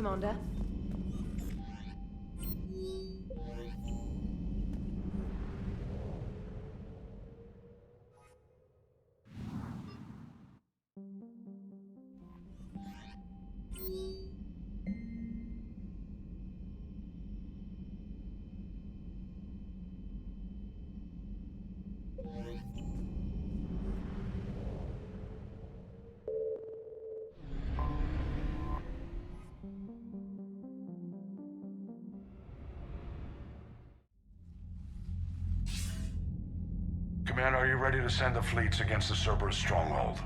Commander. Commander, are you ready to send the fleets against the Cerberus stronghold?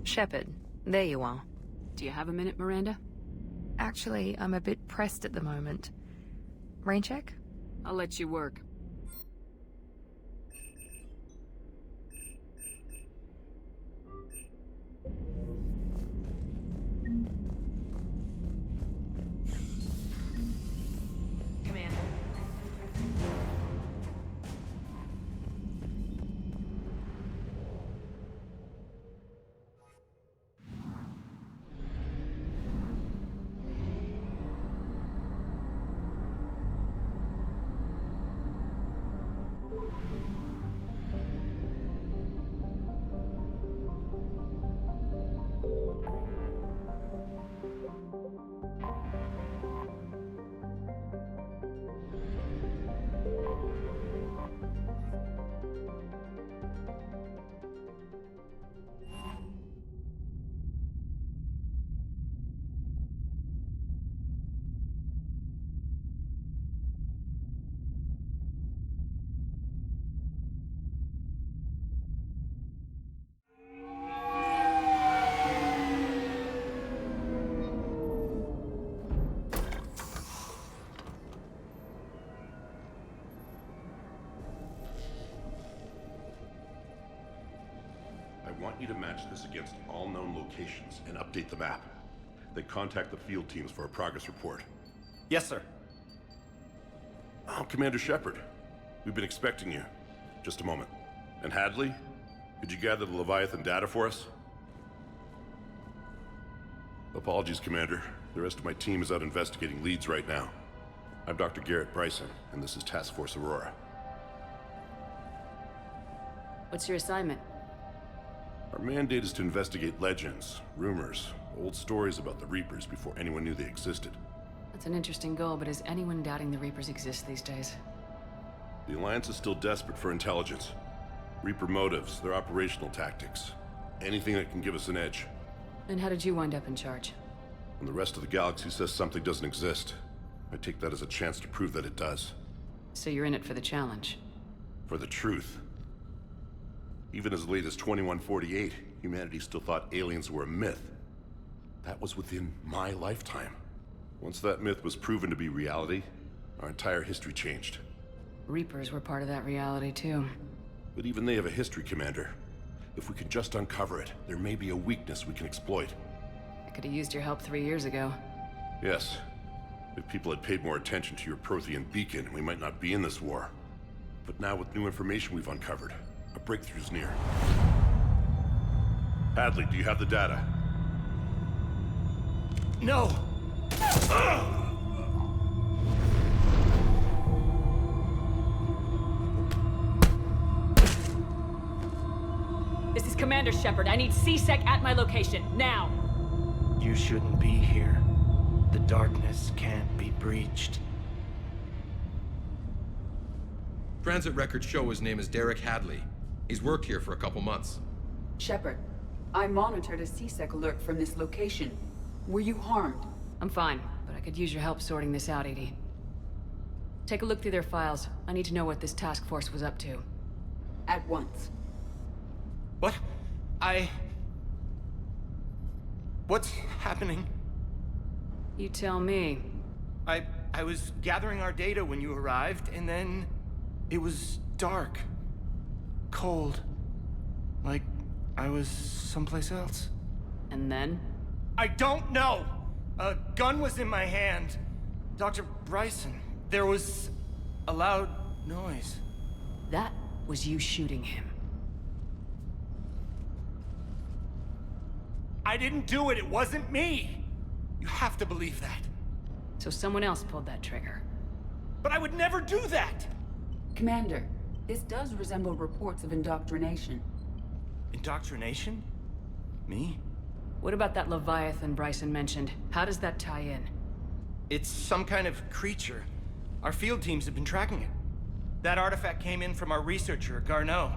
Shepard, there you are. Do you have a minute, Miranda? Actually, I'm a bit pressed at the moment. Rain check? I'll let you work. Commander. I want you to match this against all known locations and update the map. Then contact the field teams for a progress report. Yes, sir. Oh, Commander Shepard. We've been expecting you. Just a moment. And Hadley? Could you gather the Leviathan data for us? Apologies, Commander. The rest of my team is out investigating leads right now. I'm Dr. Garrett Bryson, and this is Task Force Aurora. What's your assignment? Our mandate is to investigate legends, rumors, old stories about the Reapers before anyone knew they existed. That's an interesting goal, but is anyone doubting the Reapers exist these days? The Alliance is still desperate for intelligence. Reaper motives, their operational tactics. Anything that can give us an edge. And how did you wind up in charge? When the rest of the galaxy says something doesn't exist, I take that as a chance to prove that it does. So you're in it for the challenge. For the truth. Even as late as 2148, humanity still thought aliens were a myth. That was within my lifetime. Once that myth was proven to be reality, our entire history changed. Reapers were part of that reality, too. But even they have a history, Commander. If we can just uncover it, there may be a weakness we can exploit. I could have used your help 3 years ago. Yes. If people had paid more attention to your Prothean beacon, we might not be in this war. But now with new information we've uncovered, a breakthrough's near. Hadley, do you have the data? No! This is Commander Shepard. I need C-Sec at my location, now! You shouldn't be here. The darkness can't be breached. Transit records show his name is Derek Hadley. He's worked here for a couple months. Shepard, I monitored a C-Sec alert from this location. Were you harmed? I'm fine, but I could use your help sorting this out, EDI. Take a look through their files. I need to know what this task force was up to. At once. What? What's happening? You tell me. I was gathering our data when you arrived, and then it was dark. Cold. Like I was someplace else. And then? I don't know! A gun was in my hand. Dr. Bryson, there was a loud noise. That was you shooting him. I didn't do it, it wasn't me! You have to believe that. So someone else pulled that trigger. But I would never do that! Commander, this does resemble reports of indoctrination. Indoctrination? Me? What about that Leviathan Bryson mentioned? How does that tie in? It's some kind of creature. Our field teams have been tracking it. That artifact came in from our researcher, Garneau.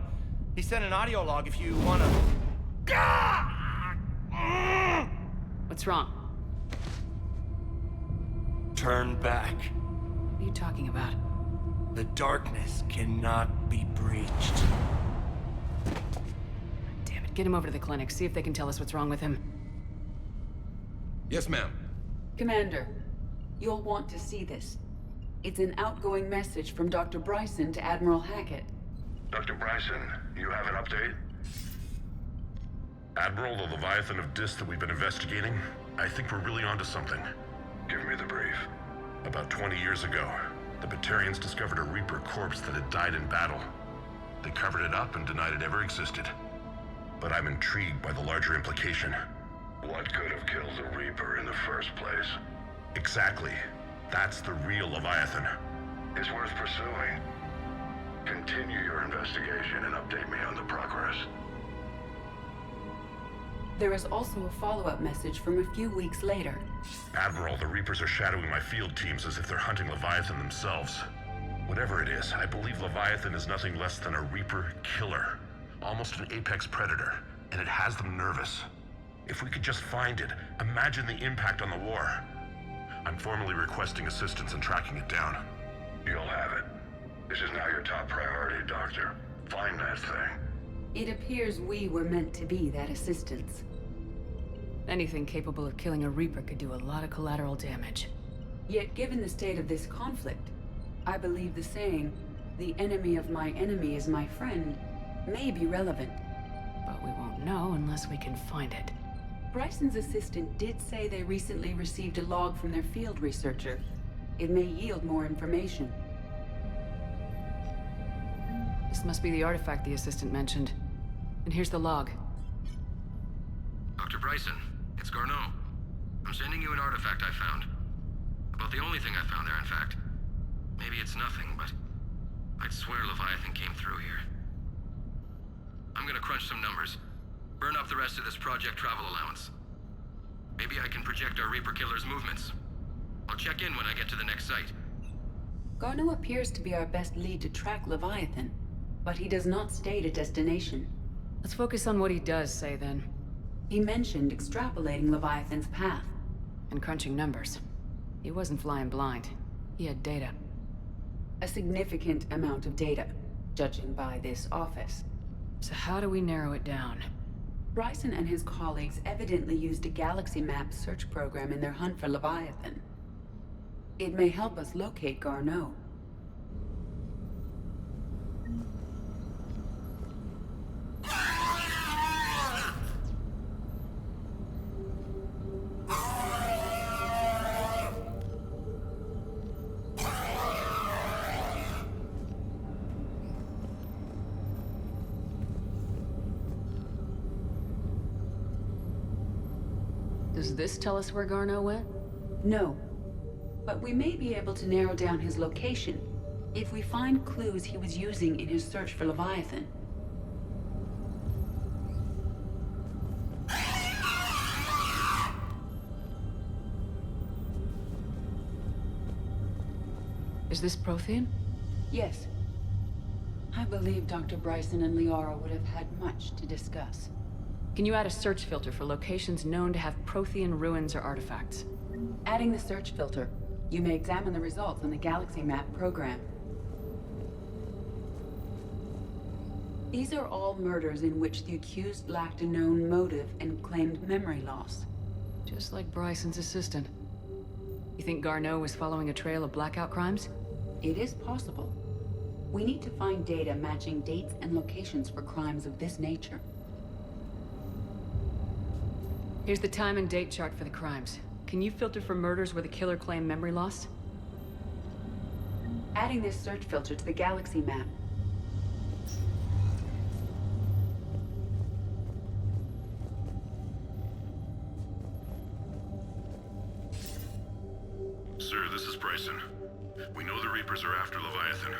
He sent an audio log if you wanna... What's wrong? Turn back. What are you talking about? The darkness cannot be breached. Damn it, get him over to the clinic, see if they can tell us what's wrong with him. Yes, ma'am. Commander, you'll want to see this. It's an outgoing message from Dr. Bryson to Admiral Hackett. Dr. Bryson, you have an update? Admiral, the Leviathan of Dis that we've been investigating, I think we're really onto something. Give me the brief. About 20 years ago, the Batarians discovered a Reaper corpse that had died in battle. They covered it up and denied it ever existed. But I'm intrigued by the larger implication. What could have killed the Reaper in the first place? Exactly. That's the real Leviathan. It's worth pursuing. Continue your investigation and update me on the progress. There is also a follow-up message from a few weeks later. Admiral, the Reapers are shadowing my field teams as if they're hunting Leviathan themselves. Whatever it is, I believe Leviathan is nothing less than a Reaper killer. Almost an apex predator, and it has them nervous. If we could just find it, imagine the impact on the war. I'm formally requesting assistance in tracking it down. You'll have it. This is now your top priority, Doctor. Find that thing. It appears we were meant to be that assistance. Anything capable of killing a Reaper could do a lot of collateral damage. Yet given the state of this conflict, I believe the saying, "The enemy of my enemy is my friend," may be relevant. But we won't know unless we can find it. Bryson's assistant did say they recently received a log from their field researcher. It may yield more information. This must be the artifact the assistant mentioned. And here's the log. Dr. Bryson, it's Garneau. I'm sending you an artifact I found. About the only thing I found there, in fact. Maybe it's nothing, but I'd swear Leviathan came through here. I'm gonna crunch some numbers. Burn up the rest of this project travel allowance. Maybe I can project our Reaper killer's movements. I'll check in when I get to the next site. Garneau appears to be our best lead to track Leviathan, but he does not state a destination. Let's focus on what he does say, then. He mentioned extrapolating Leviathan's path. And crunching numbers. He wasn't flying blind. He had data. A significant amount of data, judging by this office. So how do we narrow it down? Bryson and his colleagues evidently used a galaxy map search program in their hunt for Leviathan. It may help us locate Garneau. Does this tell us where Garneau went? No, but we may be able to narrow down his location if we find clues he was using in his search for Leviathan. Is this Prothean? Yes. I believe Dr. Bryson and Liara would have had much to discuss. Can you add a search filter for locations known to have Prothean ruins or artifacts? Adding the search filter, you may examine the results on the galaxy map program. These are all murders in which the accused lacked a known motive and claimed memory loss. Just like Bryson's assistant. You think Garneau was following a trail of blackout crimes? It is possible. We need to find data matching dates and locations for crimes of this nature. Here's the time and date chart for the crimes. Can you filter for murders where the killer claimed memory loss? Adding this search filter to the galaxy map. Sir, this is Bryson. We know the Reapers are after Leviathan.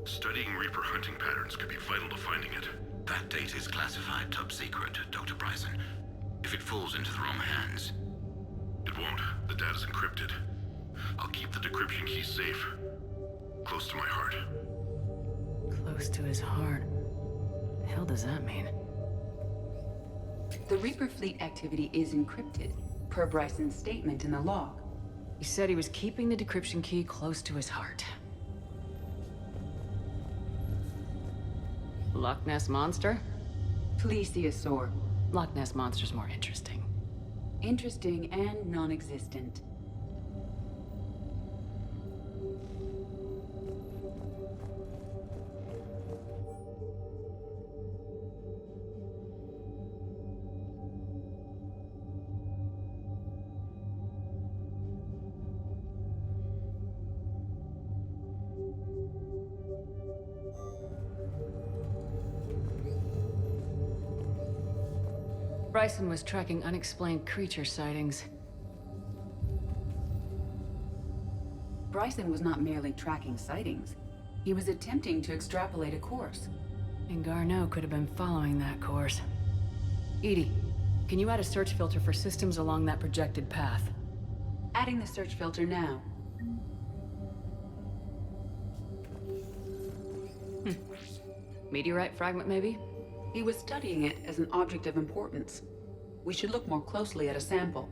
Studying Reaper hunting patterns could be vital to finding it. That data is classified top secret, Dr. Bryson. If it falls into the wrong hands... It won't. The data's encrypted. I'll keep the decryption key safe. Close to my heart. Close to his heart. The hell does that mean? The Reaper fleet activity is encrypted, per Bryson's statement in the log. He said he was keeping the decryption key close to his heart. Loch Ness Monster? Plesiosaur. Loch Ness Monster's more interesting. Interesting and non-existent. Bryson was tracking unexplained creature sightings. Bryson was not merely tracking sightings. He was attempting to extrapolate a course. And Garneau could have been following that course. EDI, can you add a search filter for systems along that projected path? Adding the search filter now. Meteorite fragment, maybe? He was studying it as an object of importance. We should look more closely at a sample.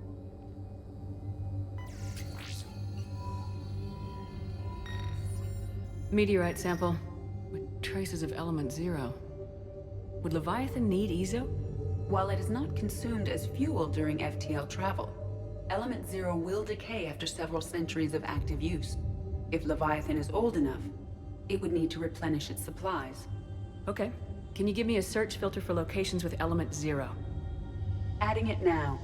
Meteorite sample with traces of element 0. Would Leviathan need Ezo? While it is not consumed as fuel during FTL travel, element 0 will decay after several centuries of active use. If Leviathan is old enough, it would need to replenish its supplies. Okay. Can you give me a search filter for locations with element 0? Adding it now.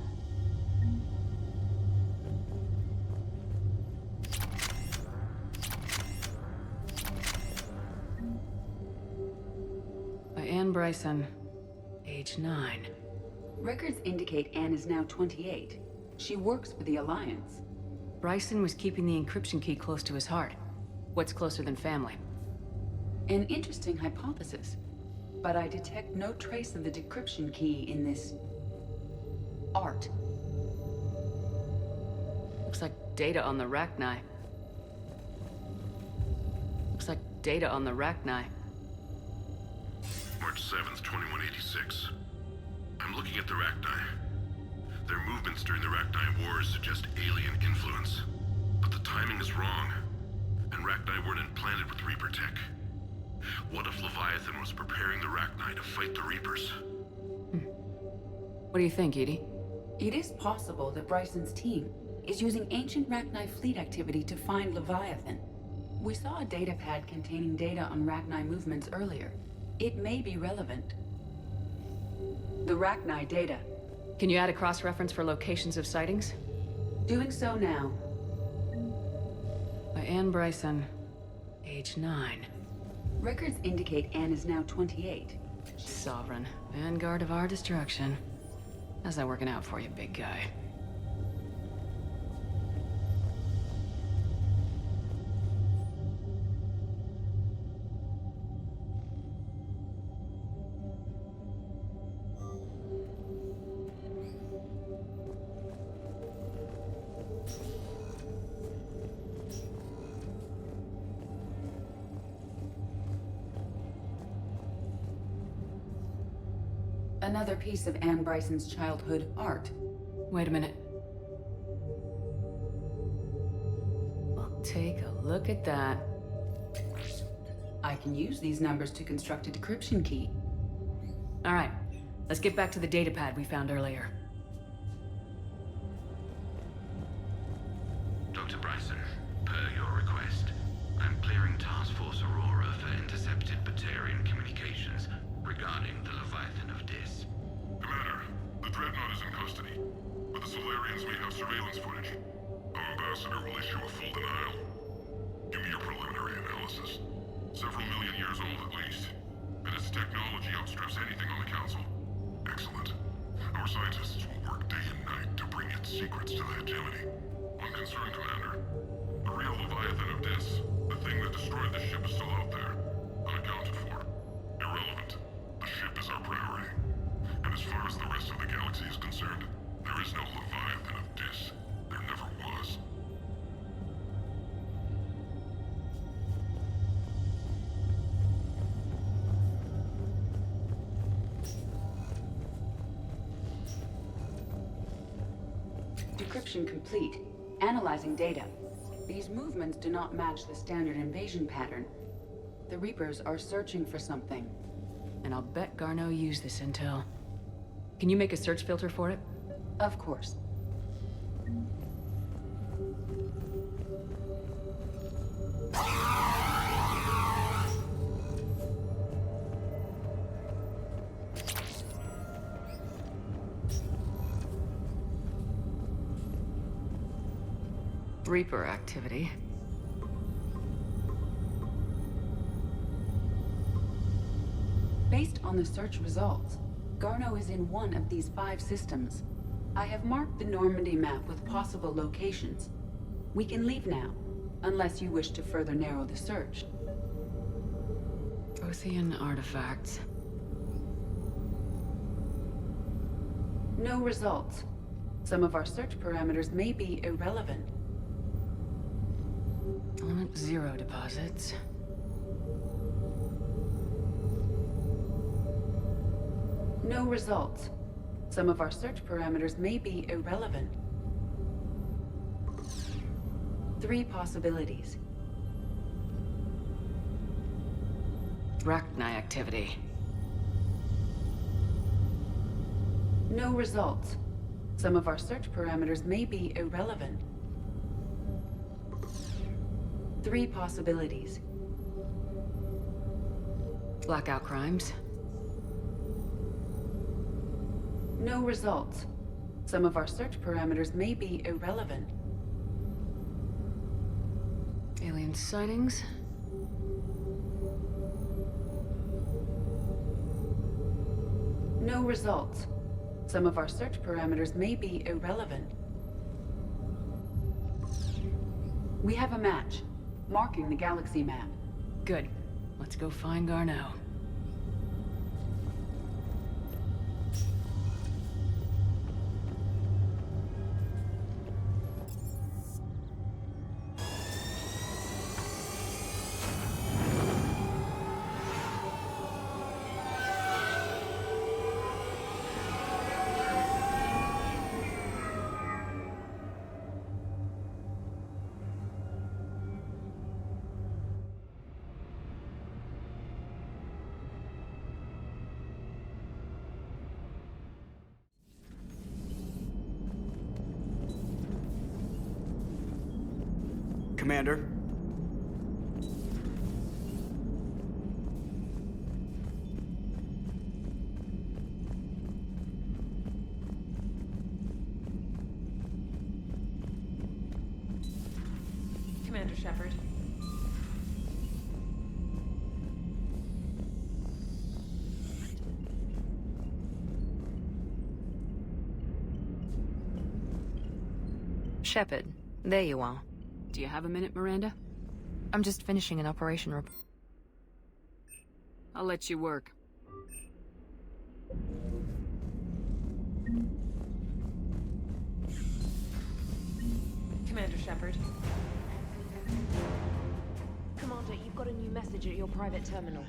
By Anne Bryson, age 9. Records indicate Anne is now 28. She works for the Alliance. Bryson was keeping the encryption key close to his heart. What's closer than family? An interesting hypothesis, but I detect no trace of the decryption key in this... art. Looks like data on the Rachni. Looks like data on the Rachni. March 7th, 2186. I'm looking at the Rachni. Their movements during the Rachni Wars suggest alien influence. But the timing is wrong. And Rachni weren't implanted with Reaper tech. What if Leviathan was preparing the Rachni to fight the Reapers? What do you think, EDI? It is possible that Bryson's team is using ancient Rachni fleet activity to find Leviathan. We saw a datapad containing data on Rachni movements earlier. It may be relevant. The Rachni data. Can you add a cross-reference for locations of sightings? Doing so now. By Anne Bryson, age 9. Records indicate Anne is now 28. Sovereign, vanguard of our destruction. How's that working out for you, big guy? Another piece of Anne Bryson's childhood art. Wait a minute. Well, take a look at that. I can use these numbers to construct a decryption key. All right, let's get back to the datapad we found earlier. Dr. Dr. Bryson, per your request, I'm clearing Task Force Aurora for intercepted Batarian communications regarding the Leviathan of Dis. Commander, the Dreadnought is in custody, but the Solarians may have surveillance footage. Our ambassador will issue a full denial. Give me your preliminary analysis. Several million years old at least, and its technology outstrips anything on the Council. Excellent. Our scientists will work day and night to bring its secrets to the hegemony. One concern, Commander. The real Leviathan of Dis, the thing that destroyed the ship, is still out there, unaccounted for. Irrelevant. The ship is our priority. And as far as the rest of the galaxy is concerned, there is no Leviathan of Dis. There never was. Decryption complete. Analyzing data. These movements do not match the standard invasion pattern. The Reapers are searching for something. And I'll bet Garneau used this intel. Can you make a search filter for it? Of course. Reaper activity. Based on the search results, Garneau is in one of these 5 systems. I have marked the Normandy map with possible locations. We can leave now, unless you wish to further narrow the search. Prothean artifacts. No results. Some of our search parameters may be irrelevant. Element 0 deposits. No results. Some of our search parameters may be irrelevant. 3 possibilities. Rachni activity. No results. Some of our search parameters may be irrelevant. 3 possibilities. Blackout crimes. No results. Some of our search parameters may be irrelevant. Alien sightings. No results. Some of our search parameters may be irrelevant. We have a match, marking the galaxy map. Good. Let's go find Garneau. Commander? Commander Shepard. Shepard, there you are. Do you have a minute, Miranda? I'm just finishing an operation report. I'll let you work. Commander Shepard. Commander, you've got a new message at your private terminal.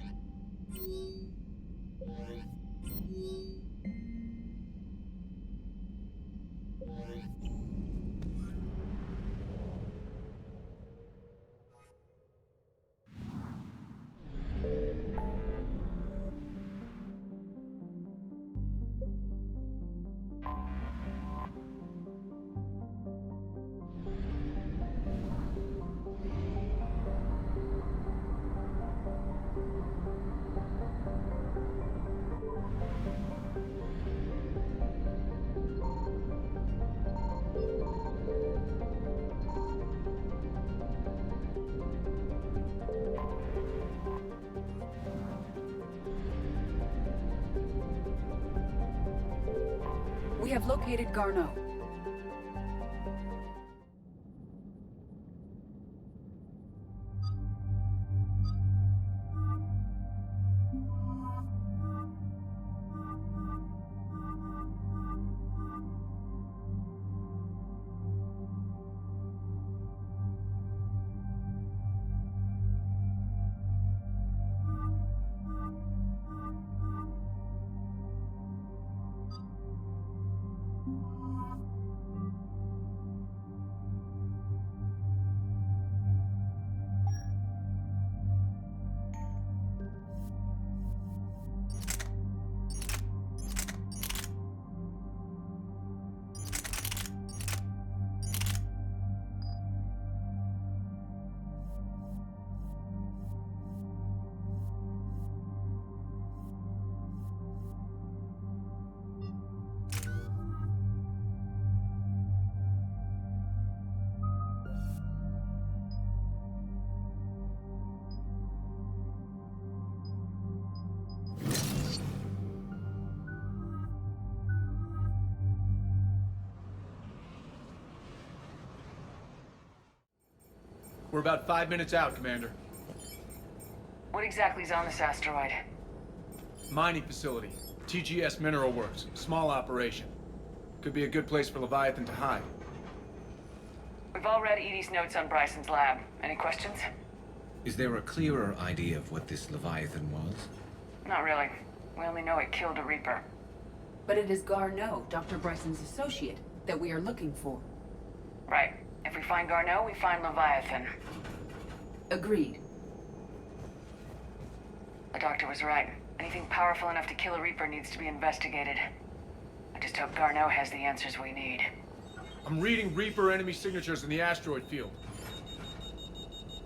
We have located Garneau. We're about 5 minutes out, Commander. What exactly is on this asteroid? Mining facility. TGS Mineral Works. Small operation. Could be a good place for Leviathan to hide. We've all read Edie's notes on Bryson's lab. Any questions? Is there a clearer idea of what this Leviathan was? Not really. We only know it killed a Reaper. But it is Garneau, Dr. Bryson's associate, that we are looking for. Right. If we find Garneau, we find Leviathan. Agreed. The doctor was right. Anything powerful enough to kill a Reaper needs to be investigated. I just hope Garneau has the answers we need. I'm reading Reaper enemy signatures in the asteroid field.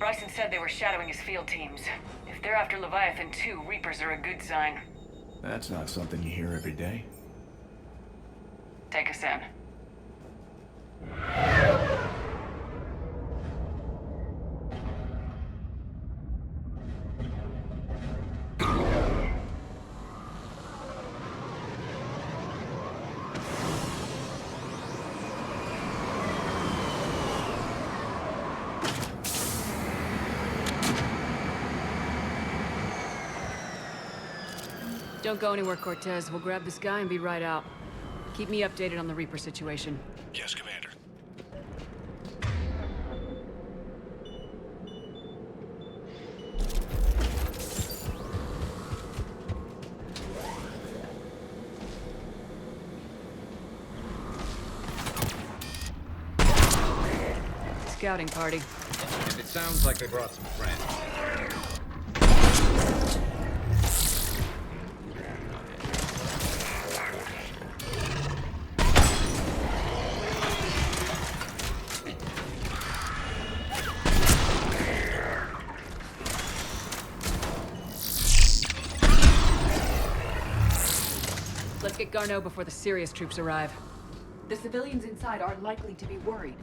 Bryson said they were shadowing his field teams. If they're after Leviathan too, Reapers are a good sign. That's not something you hear every day. Take us in. Don't go anywhere, Cortez. We'll grab this guy and be right out. Keep me updated on the Reaper situation. Yes, Commander. Scouting party. And it sounds like they brought some friends. Let's get Garneau before the serious troops arrive. The civilians inside are likely to be worried.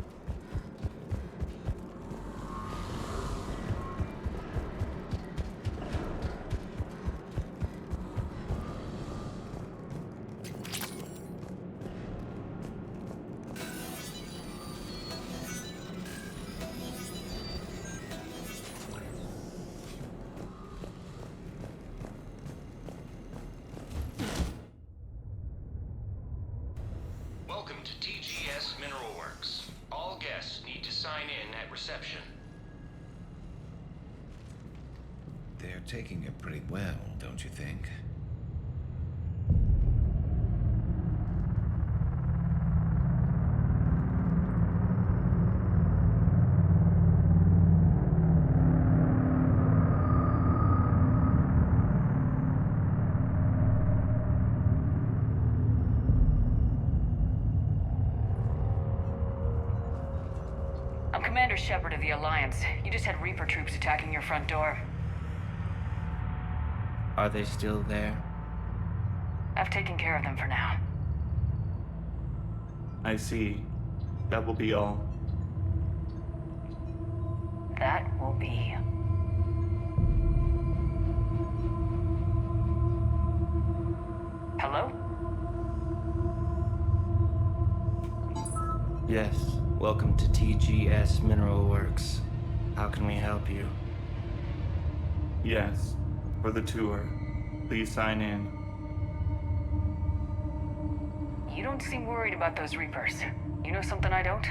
Welcome to TGS Mineral Works. All guests need to sign in at reception. They're taking it pretty well, don't you think? I'm Commander Shepard of the Alliance. You just had Reaper troops attacking your front door. Are they still there? I've taken care of them for now. I see. That will be all. That will be. Hello? Yes, welcome to TGS Mineral Works. How can we help you? Yes, for the tour. Please sign in. You don't seem worried about those Reapers. You know something I don't?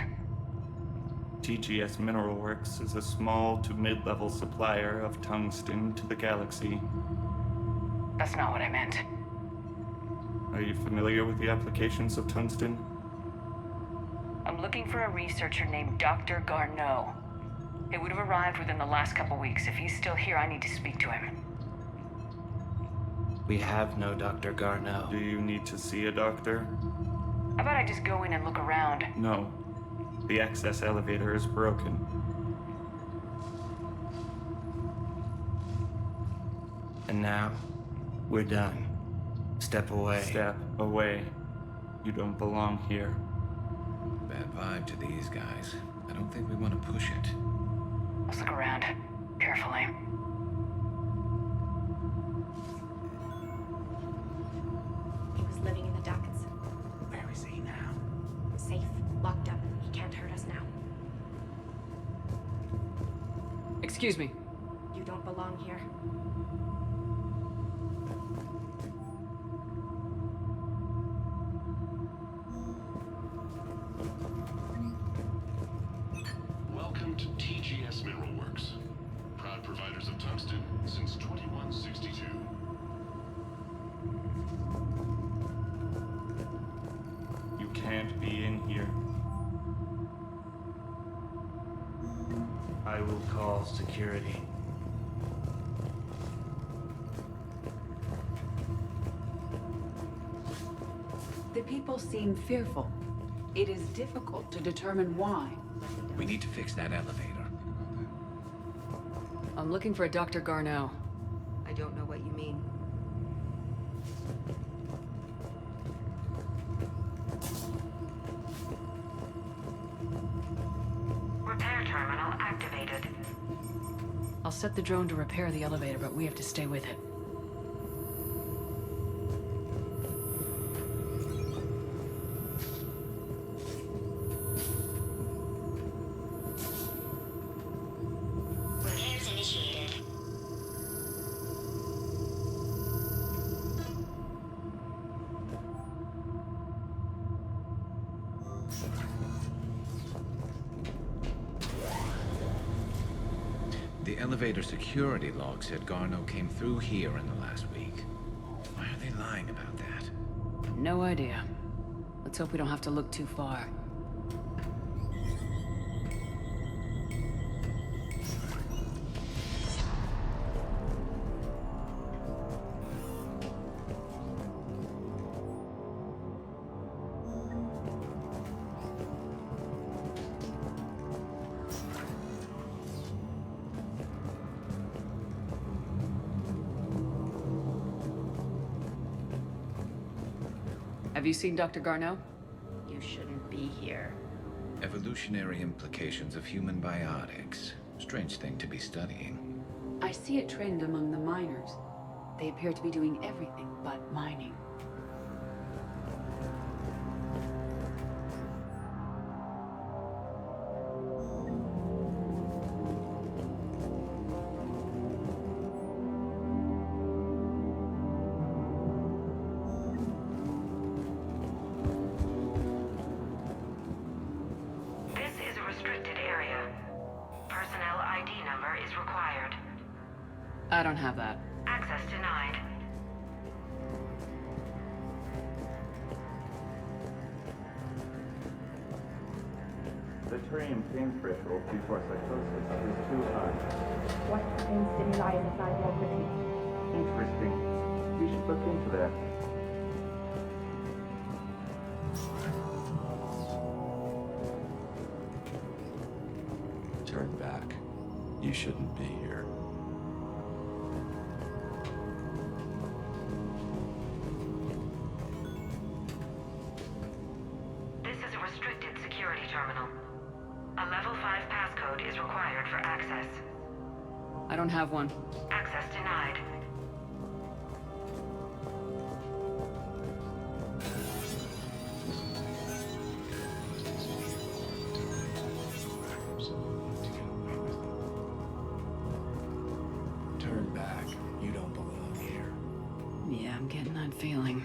TGS Mineral Works is a small to mid-level supplier of tungsten to the galaxy. That's not what I meant. Are you familiar with the applications of tungsten? I'm looking for a researcher named Dr. Garneau. He would have arrived within the last couple weeks. If he's still here, I need to speak to him. We have no Dr. Garneau. Do you need to see a doctor? How about I just go in and look around? No. The access elevator is broken. And now, we're done. Step away. Step away. You don't belong here. Bad vibe to these guys. I don't think we want to push it. Let's look around. Carefully. He was living in the ducts. Where is he now? Safe. Locked up. He can't hurt us now. Excuse me. You don't belong here. Welcome to TGS Mineral Works. Proud providers of tungsten since 2162. You can't be in here. I will call security. The people seem fearful. It is difficult to determine why. We need to fix that elevator. I'm looking for a Dr. Garneau. I don't know what you mean. Repair terminal activated. I'll set the drone to repair the elevator, but we have to stay with it. Repairs initiated. The elevator security log said Garneau came through here in the last week. Why are they lying about that? No idea. Let's hope we don't have to look too far. Have you seen Dr. Garneau? You shouldn't be here. Evolutionary implications of human biotics. Strange thing to be studying. I see a trend among the miners. They appear to be doing everything but mining. This is a restricted area. Personnel ID number is required. I don't have that. Access denied. The terrain pain threshold before psychosis is too high. What pain stimuli in the psychopathy? Interesting. You should look into that. Turn back. You shouldn't be here. This is a restricted security terminal. A level 5 passcode is required for access. I don't have one. Access denied. I'm getting that feeling.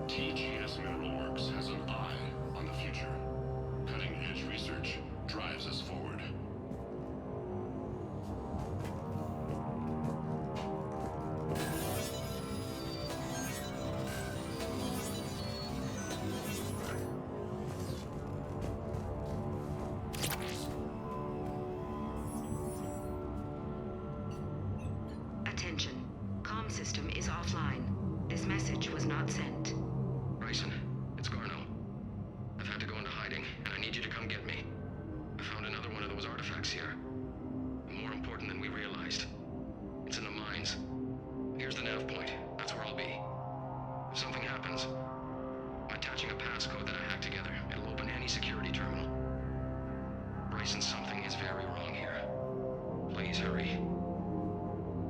TGS Mineral Works has an eye on the future. Cutting-edge research drives us forward. Attention. Comm system is offline. This message was not sent. Bryson, it's Garno. I've had to go into hiding, and I need you to come get me. I found another one of those artifacts here. More important than we realized. It's in the mines. Here's the nav point. That's where I'll be. If something happens, I'm attaching a passcode that I hacked together. It'll open any security terminal. Bryson, something is very wrong here. Please hurry.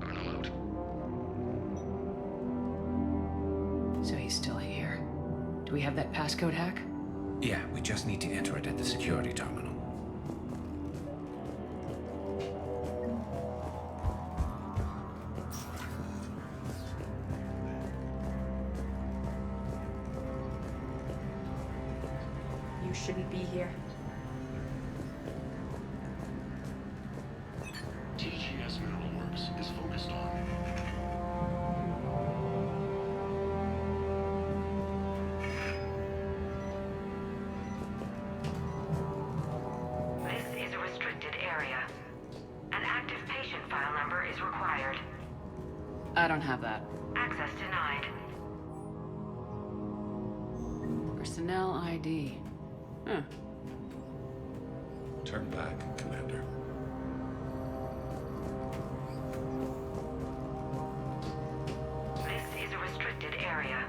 Garno out. So he's still here. Do we have that passcode hack? Yeah, we just need to enter it at the security terminal. You shouldn't be here. TGS Mineral Works is focused on This is a restricted area. An active patient file number is required. I don't have that. Access denied. Personnel ID. Huh. Turn back, Commander. This is a restricted area.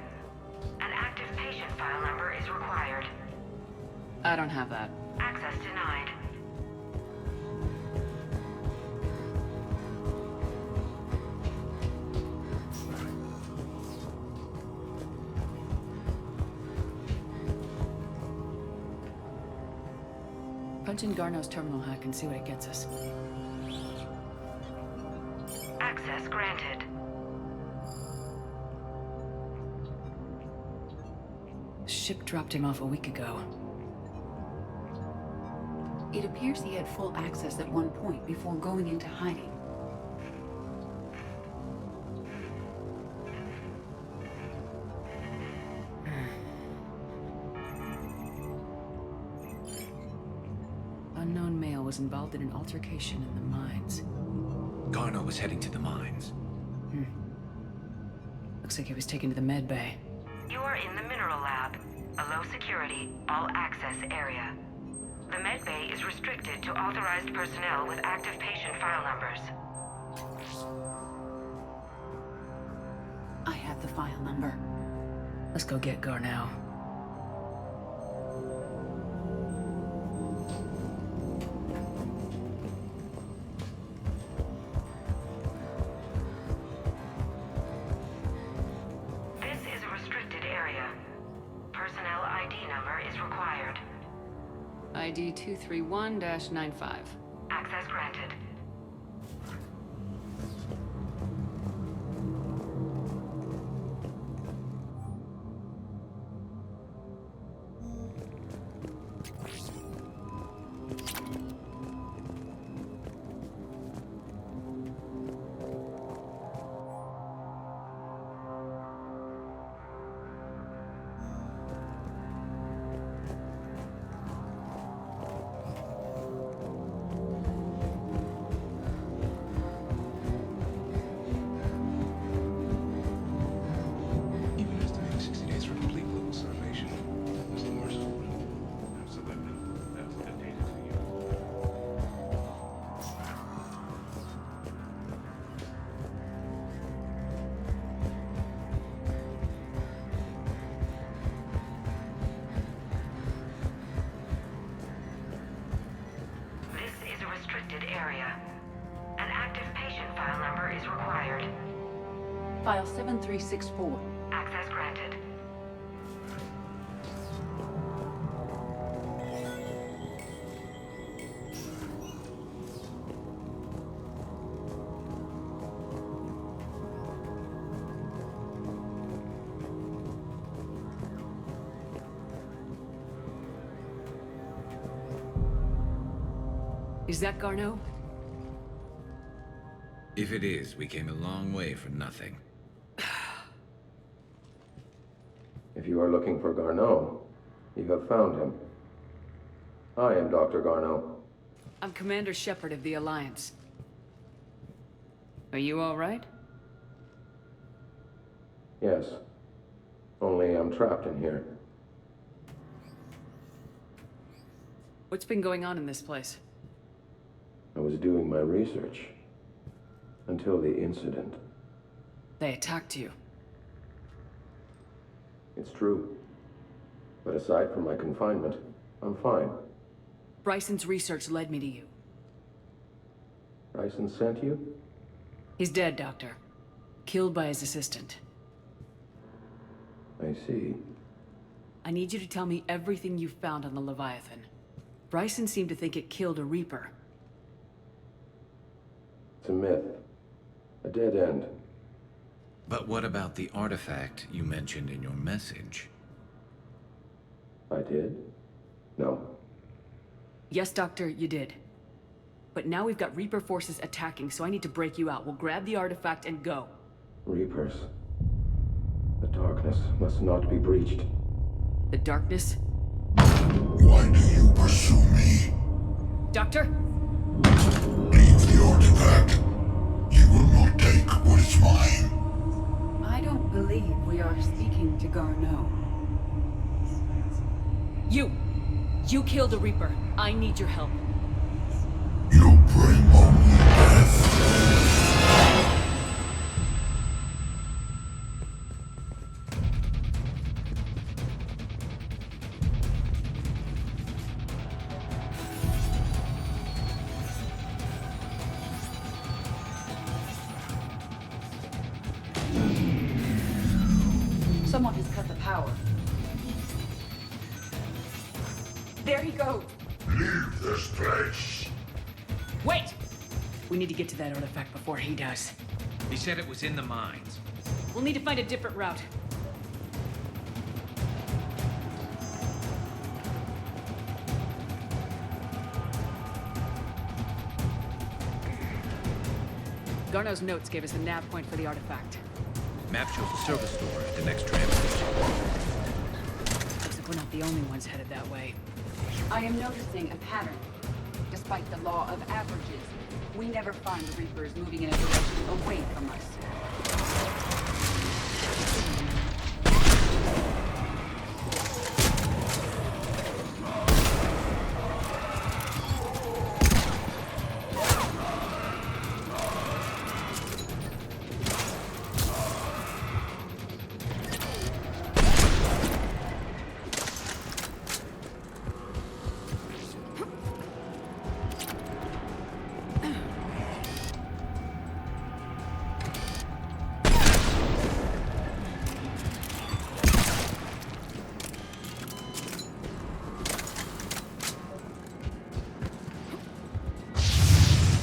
An active patient file number is required. I don't have that. Access denied. Punch in Garno's terminal hack and see what it gets us. Access granted. Ship dropped him off a week ago. It appears he had full access at one point before going into hiding. Unknown male was involved in an altercation in the mines. Garno was heading to the mines. Looks like he was taken to the med bay. You are in the mineral lab, a low security, all access area. The med bay is restricted to authorized personnel with active patient file numbers. I have the file number. Let's go get Garno. This is a restricted area. Personnel ID number is required. ID 231-95. Access granted. Even estimating 60 days for complete global salvation. Of course. Absolutely. That's good data to you. This is a restricted area. An active patient file number is required. File 7364. Access granted. Is that Garneau? If it is, we came a long way for nothing. If you are looking for Garneau, you have found him. I am Dr. Garneau. I'm Commander Shepard of the Alliance. Are you all right? Yes. Only I'm trapped in here. What's been going on in this place? I was doing my research. Until the incident. They attacked you. It's true. But aside from my confinement, I'm fine. Bryson's research led me to you. Bryson sent you? He's dead, Doctor. Killed by his assistant. I see. I need you to tell me everything you found on the Leviathan. Bryson seemed to think it killed a Reaper. It's a myth. A dead end. But what about the artifact you mentioned in your message? I did? No. Yes, Doctor, you did. But now we've got Reaper forces attacking, so I need to break you out. We'll grab the artifact and go. Reapers. The darkness must not be breached. The darkness? Why do you pursue me? Doctor? Leave the artifact. You will not take what is mine. I don't believe we are speaking to Garneau. You killed a Reaper. I need your help. You bring only death. Someone has cut the power. There he goes. Leave this place. Wait! We need to get to that artifact before he does. He said it was in the mines. We'll need to find a different route. Garneau's notes gave us a nav point for the artifact. Map shows a service door at the next tram station. Looks like we're not the only ones headed that way. I am noticing a pattern. Despite the law of averages, we never find the Reapers moving in a direction away from us.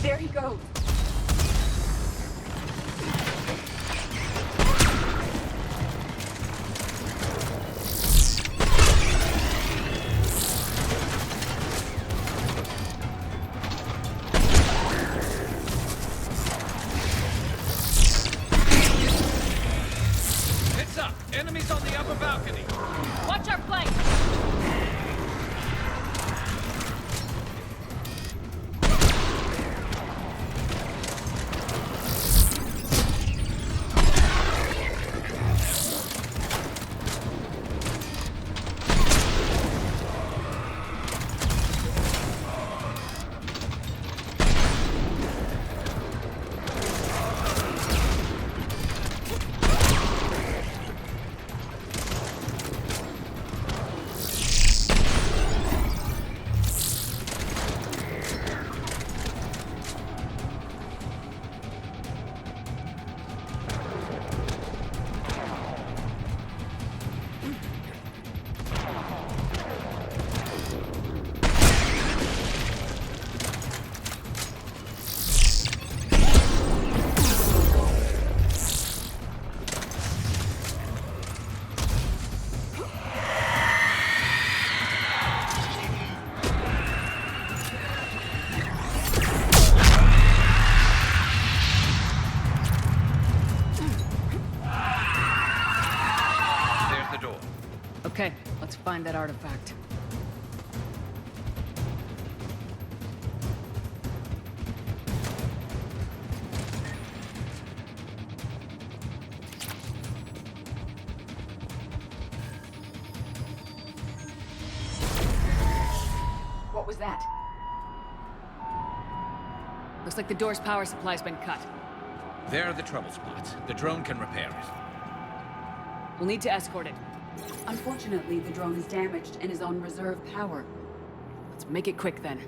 There he goes. Heads up! Enemies on the upper balcony! Watch our flank! find that artifact. What was that? Looks like the door's power supply's been cut. There are the trouble spots. The drone can repair it. We'll need to escort it. Unfortunately, the drone is damaged and is on reserve power. Let's make it quick then.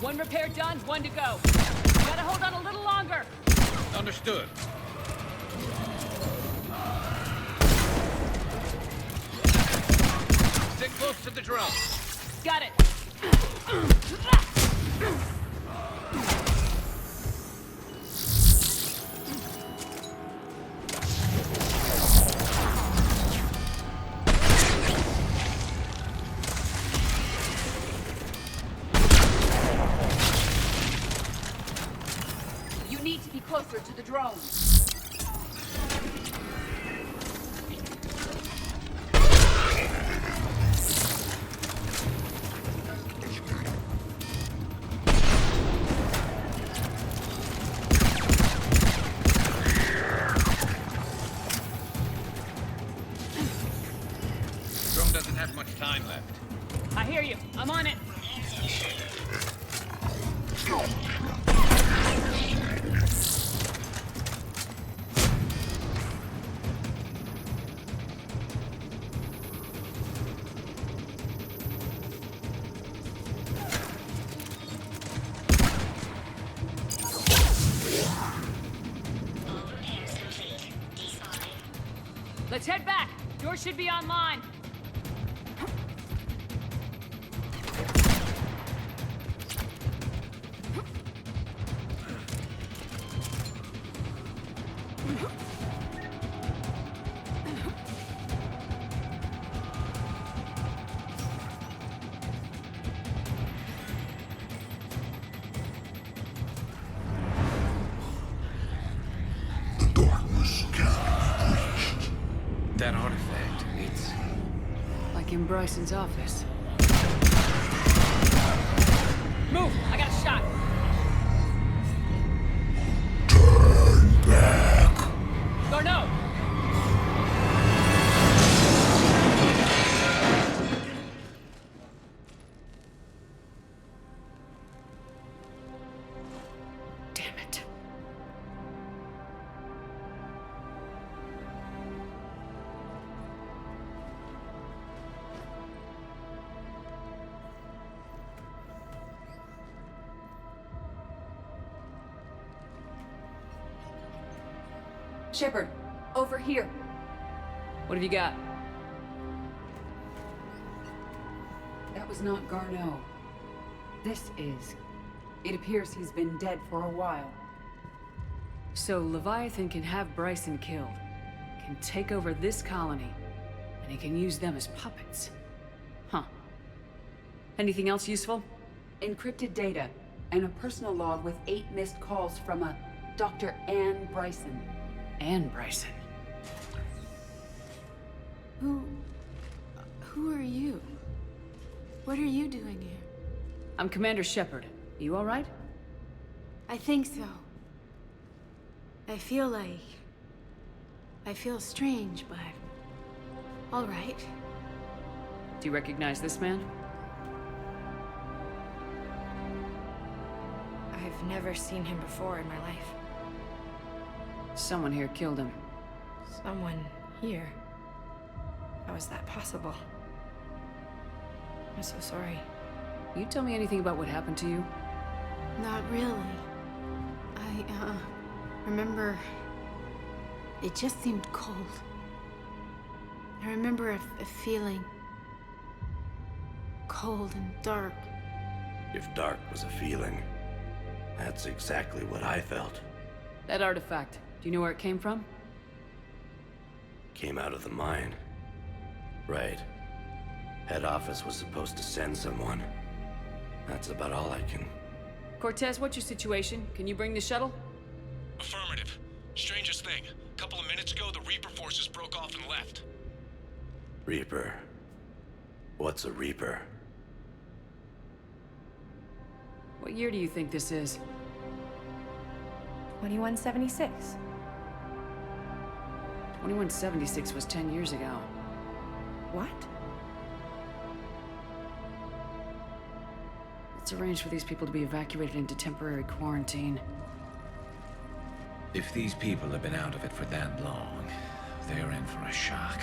One repair done, one to go. Gotta hold on a little longer. Understood. Stick close to the drone. Got it. You need to be closer to the drone. Drone doesn't have much time left. I hear you. I'm on it. Let's head back. Yours should be online. That artifact, it's... Like in Bryson's office. Move! I got a shot! Turn back! Garneau! Damn it. Shepard, over here. What have you got? That was not Garneau. This is. It appears he's been dead for a while. So Leviathan can have Bryson killed, can take over this colony, and he can use them as puppets. Huh. Anything else useful? Encrypted data, and a personal log with 8 missed calls from a Dr. Anne Bryson. Anne Bryson. Who are you? What are you doing here? I'm Commander Shepard. You all right? I think so. I feel strange, but... all right. Do you recognize this man? I've never seen him before in my life. Someone here killed him. Someone here? How is that possible? I'm so sorry. You tell me anything about what happened to you? Not really. I remember... It just seemed cold. I remember a feeling... cold and dark. If dark was a feeling, that's exactly what I felt. That artifact, do you know where it came from? Came out of the mine. Right. Head office was supposed to send someone. That's about all I can... Cortez, what's your situation? Can you bring the shuttle? Affirmative. Strangest thing. Couple of minutes ago, the Reaper forces broke off and left. Reaper? What's a Reaper? What year do you think this is? 2176. 2176 was 10 years ago. What? Let's arrange for these people to be evacuated into temporary quarantine. If these people have been out of it for that long, they're in for a shock.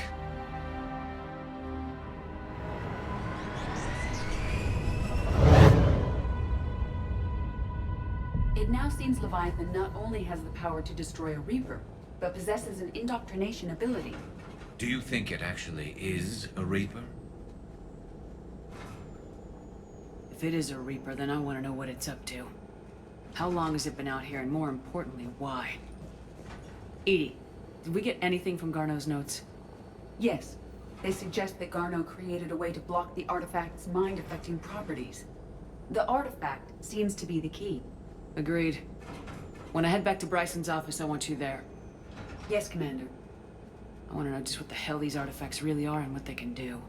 It now seems Leviathan not only has the power to destroy a Reaper, but possesses an indoctrination ability. Do you think it actually is a Reaper? If it is a Reaper, then I want to know what it's up to. How long has it been out here, and more importantly, why? Edie, did we get anything from Garneau's notes? Yes. They suggest that Garneau created a way to block the artifact's mind-affecting properties. The artifact seems to be the key. Agreed. When I head back to Bryson's office, I want you there. Yes, Commander. I want to know just what the hell these artifacts really are and what they can do.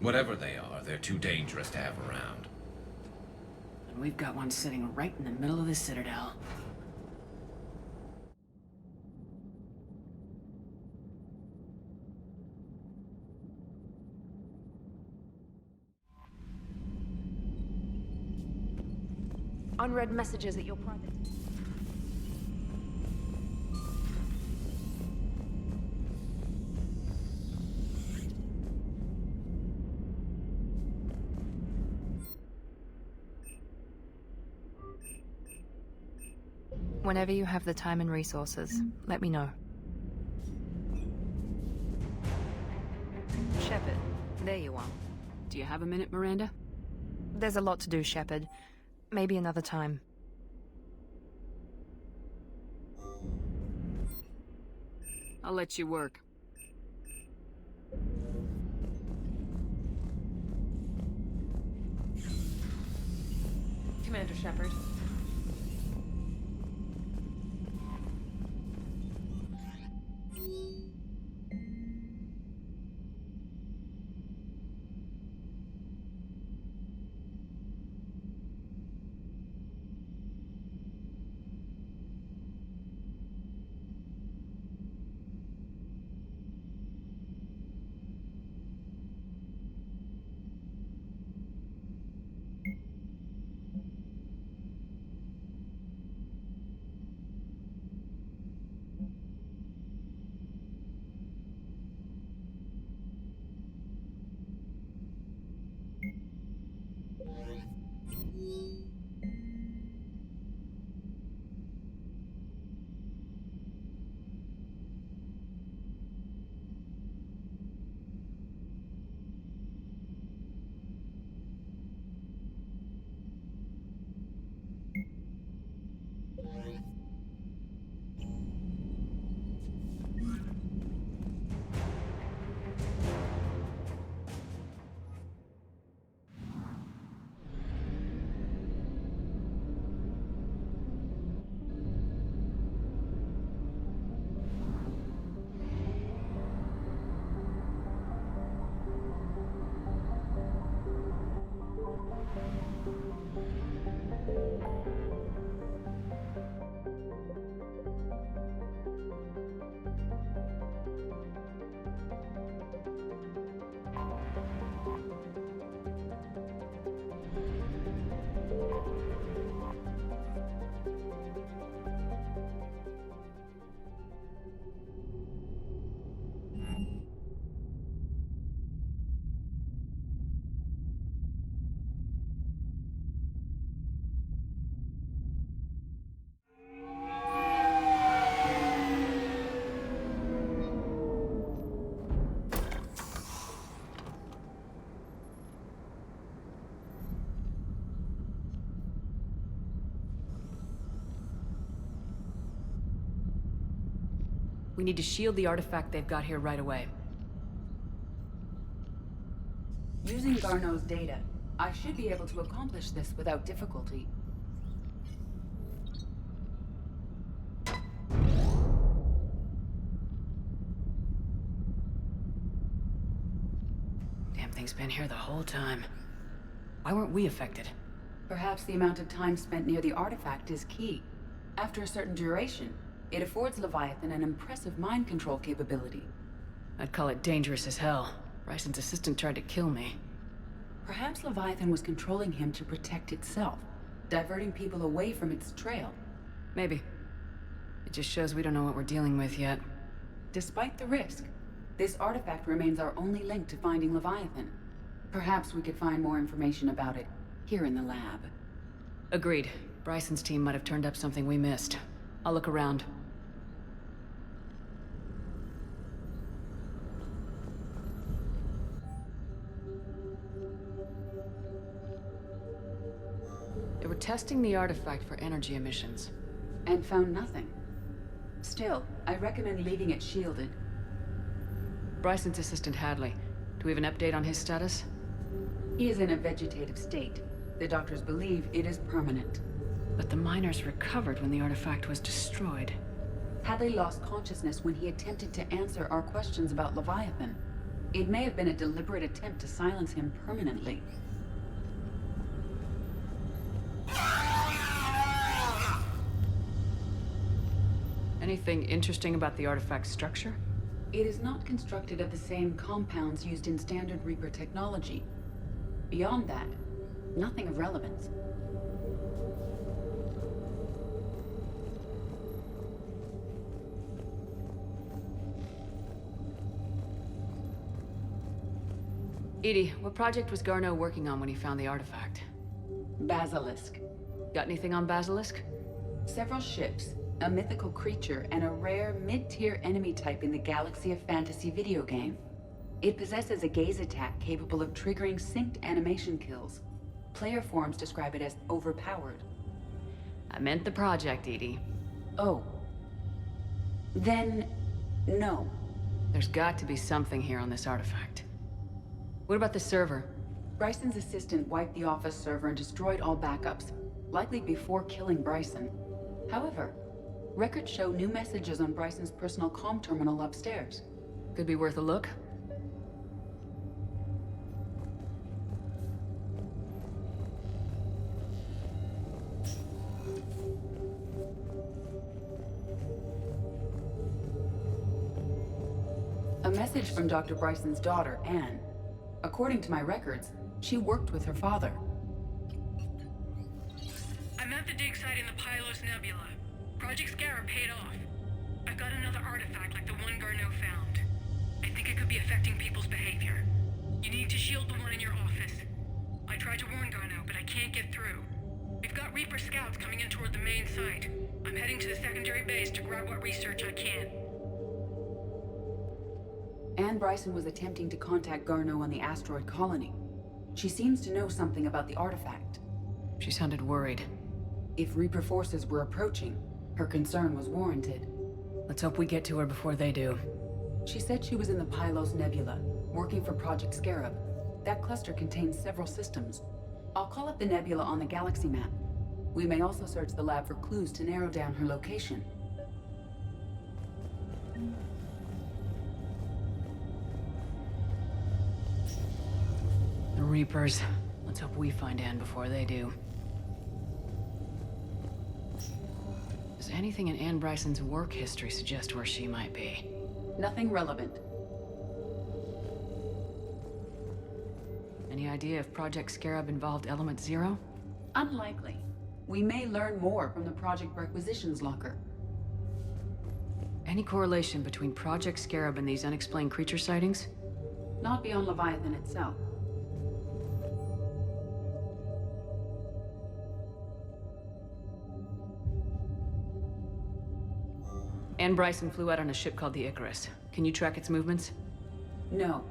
Whatever they are, they're too dangerous to have around. And we've got one sitting right in the middle of the Citadel. Unread messages at your private... Whenever you have the time and resources, let me know. Shepard, there you are. Do you have a minute, Miranda? There's a lot to do, Shepard. Maybe another time. I'll let you work. Commander Shepard. We need to shield the artifact they've got here right away. Using Garneau's data, I should be able to accomplish this without difficulty. Damn thing's been here the whole time. Why weren't we affected? Perhaps the amount of time spent near the artifact is key. After a certain duration, it affords Leviathan an impressive mind control capability. I'd call it dangerous as hell. Bryson's assistant tried to kill me. Perhaps Leviathan was controlling him to protect itself, diverting people away from its trail. Maybe. It just shows we don't know what we're dealing with yet. Despite the risk, this artifact remains our only link to finding Leviathan. Perhaps we could find more information about it here in the lab. Agreed. Bryson's team might have turned up something we missed. I'll look around. They were testing the artifact for energy emissions. And found nothing. Still, I recommend leaving it shielded. Bryson's assistant Hadley. Do we have an update on his status? He is in a vegetative state. The doctors believe it is permanent. But the miners recovered when the artifact was destroyed. Hadley lost consciousness when he attempted to answer our questions about Leviathan. It may have been a deliberate attempt to silence him permanently. Anything interesting about the artifact's structure? It is not constructed of the same compounds used in standard Reaper technology. Beyond that, nothing of relevance. Edie, what project was Garneau working on when he found the artifact? Basilisk. Got anything on Basilisk? Several ships, a mythical creature, and a rare mid-tier enemy type in the Galaxy of Fantasy video game. It possesses a gaze attack capable of triggering synced animation kills. Player forums describe it as overpowered. I meant the project, Edie. Oh. Then, no. There's got to be something here on this artifact. What about the server? Bryson's assistant wiped the office server and destroyed all backups, likely before killing Bryson. However, records show new messages on Bryson's personal comm terminal upstairs. Could be worth a look. A message from Dr. Bryson's daughter, Anne. According to my records, she worked with her father. I'm at the dig site in the Pylos Nebula. Project Scarab paid off. I've got another artifact like the one Garneau found. I think it could be affecting people's behavior. You need to shield the one in your office. I tried to warn Garneau, but I can't get through. We've got Reaper scouts coming in toward the main site. I'm heading to the secondary base to grab what research I can. Anne Bryson was attempting to contact Garneau on the asteroid colony. She seems to know something about the artifact. She sounded worried. If Reaper forces were approaching, her concern was warranted. Let's hope we get to her before they do. She said she was in the Pylos Nebula, working for Project Scarab. That cluster contains several systems. I'll call up the nebula on the galaxy map. We may also search the lab for clues to narrow down her location. The Reapers. Let's hope we find Anne before they do. Does anything in Anne Bryson's work history suggest where she might be? Nothing relevant. Any idea if Project Scarab involved Element Zero? Unlikely. We may learn more from the Project Requisitions Locker. Any correlation between Project Scarab and these unexplained creature sightings? Not beyond Leviathan itself. Anne Bryson flew out on a ship called the Icarus. Can you track its movements? No.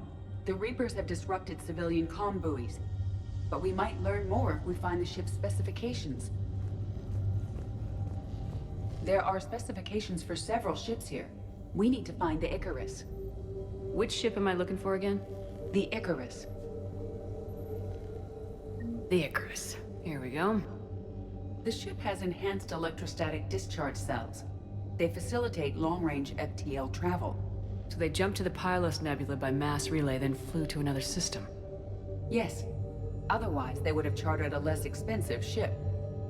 The Reapers have disrupted civilian comm buoys. But we might learn more if we find the ship's specifications. There are specifications for several ships here. We need to find the Icarus. Which ship am I looking for again? The Icarus. The Icarus. Here we go. The ship has enhanced electrostatic discharge cells. They facilitate long-range FTL travel. So they jumped to the Pylos Nebula by mass relay, then flew to another system. Yes. Otherwise, they would have chartered a less expensive ship.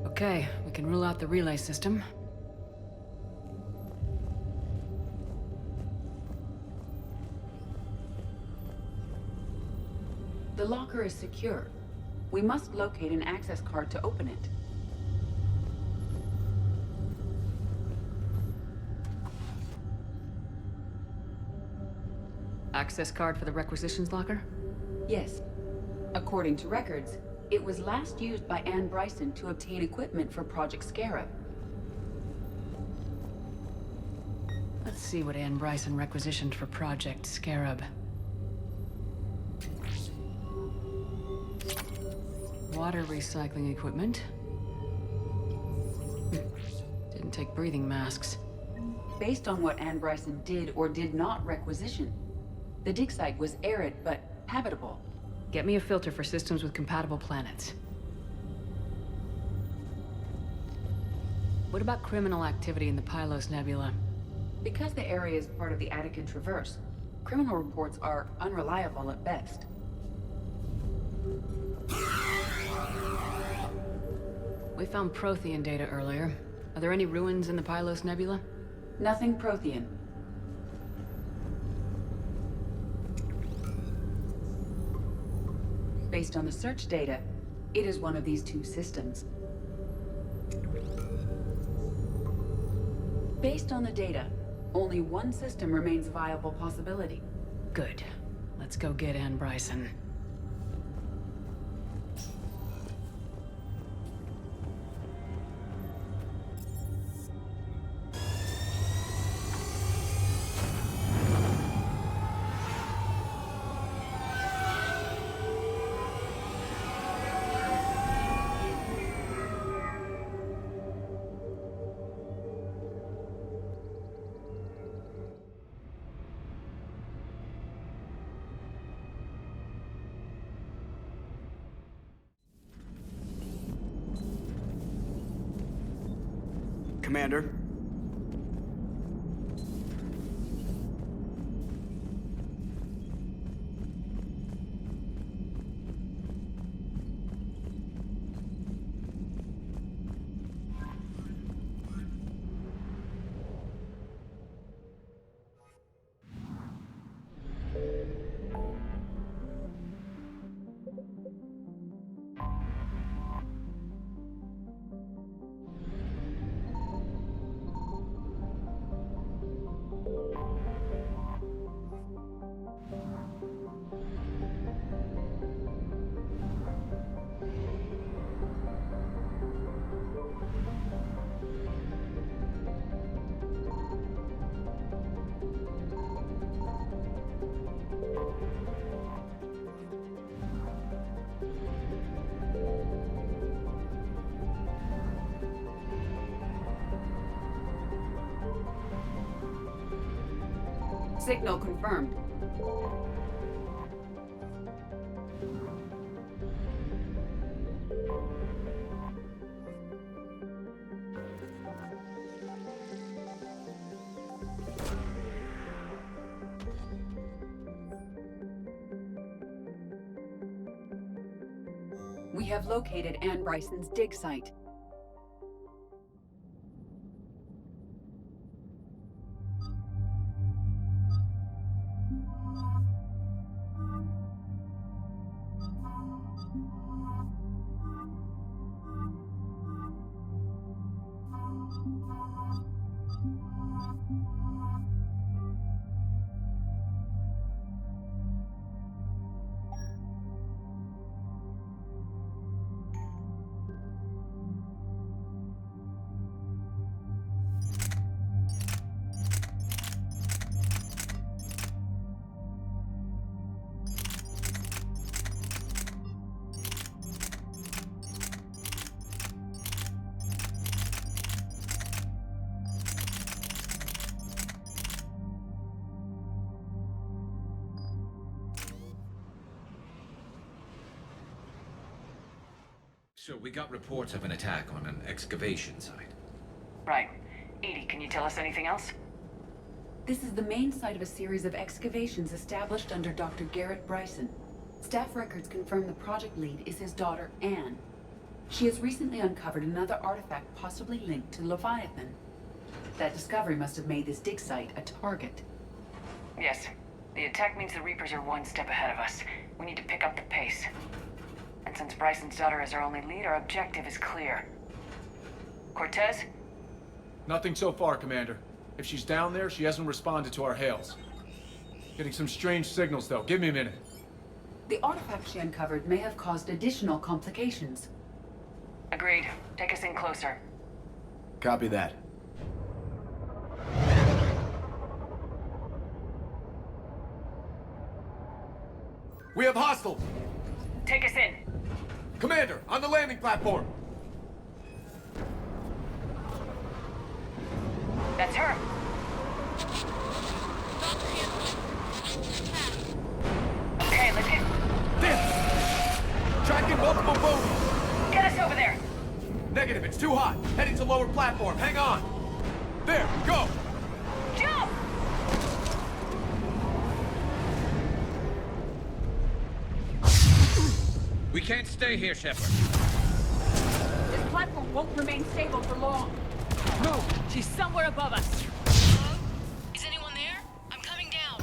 Okay, we can rule out the relay system. The locker is secure. We must locate an access card to open it. Access card for the requisitions locker? Yes. According to records, it was last used by Anne Bryson to obtain equipment for Project Scarab. Let's see what Anne Bryson requisitioned for Project Scarab. Water recycling equipment. Didn't take breathing masks. Based on what Anne Bryson did or did not requisition, the dig site was arid but habitable. Get me a filter for systems with compatible planets. What about criminal activity in the Pylos Nebula? Because the area is part of the Attican Traverse, criminal reports are unreliable at best. We found Prothean data earlier. Are there any ruins in the Pylos Nebula? Nothing Prothean. Based on the search data, it is one of these two systems. Based on the data, only one system remains a viable possibility. Good. Let's go get Anne Bryson. Commander. Signal confirmed. We have located Anne Bryson's dig site. So we got reports of an attack on an excavation site. Right. Edie, can you tell us anything else? This is the main site of a series of excavations established under Dr. Garrett Bryson. Staff records confirm the project lead is his daughter, Anne. She has recently uncovered another artifact possibly linked to Leviathan. That discovery must have made this dig site a target. Yes. The attack means the Reapers are one step ahead of us. We need to pick up the pace. And since Bryson's daughter is our only lead, our objective is clear. Cortez? Nothing so far, Commander. If she's down there, she hasn't responded to our hails. Getting some strange signals, though. Give me a minute. The artifact she uncovered may have caused additional complications. Agreed. Take us in closer. Copy that. We have hostiles! Take us in. Commander, on the landing platform! That's her. Okay, let's get... Tracking multiple bogies! Get us over there! Negative, it's too hot. Heading to lower platform. Hang on. There, go! Jump! We can't stay here, Shepard. This platform won't remain stable for long. Move! She's somewhere above us. Hello? Is anyone there? I'm coming down.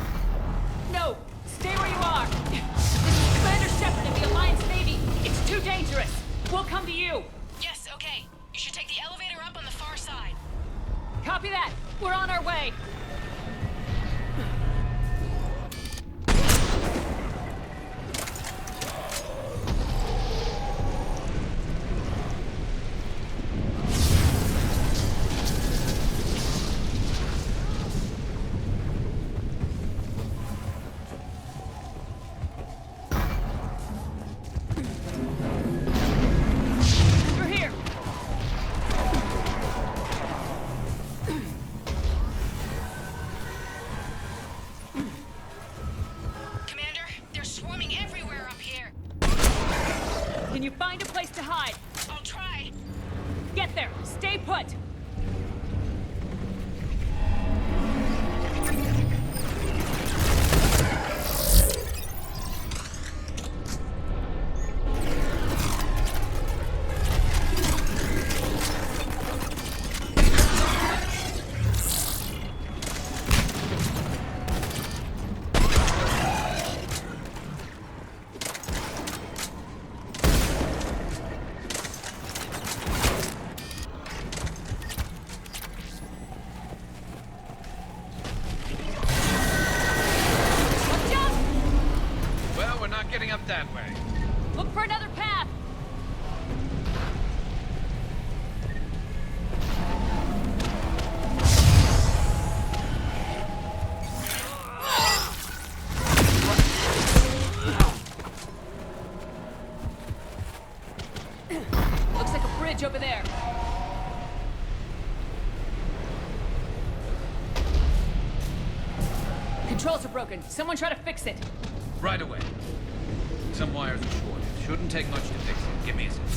No! Stay where you are! This is Commander Shepard of the Alliance Navy. It's too dangerous. We'll come to you. Yes, okay. You should take the elevator up on the far side. Copy that. We're on our way. Can you find a place to hide? I'll try. Get there! Stay put! Getting up that way. Look for another path! Looks like a bridge over there. Controls are broken. Someone try to fix it. Right away. Some wires are short. Shouldn't take much to fix it. Give me a second.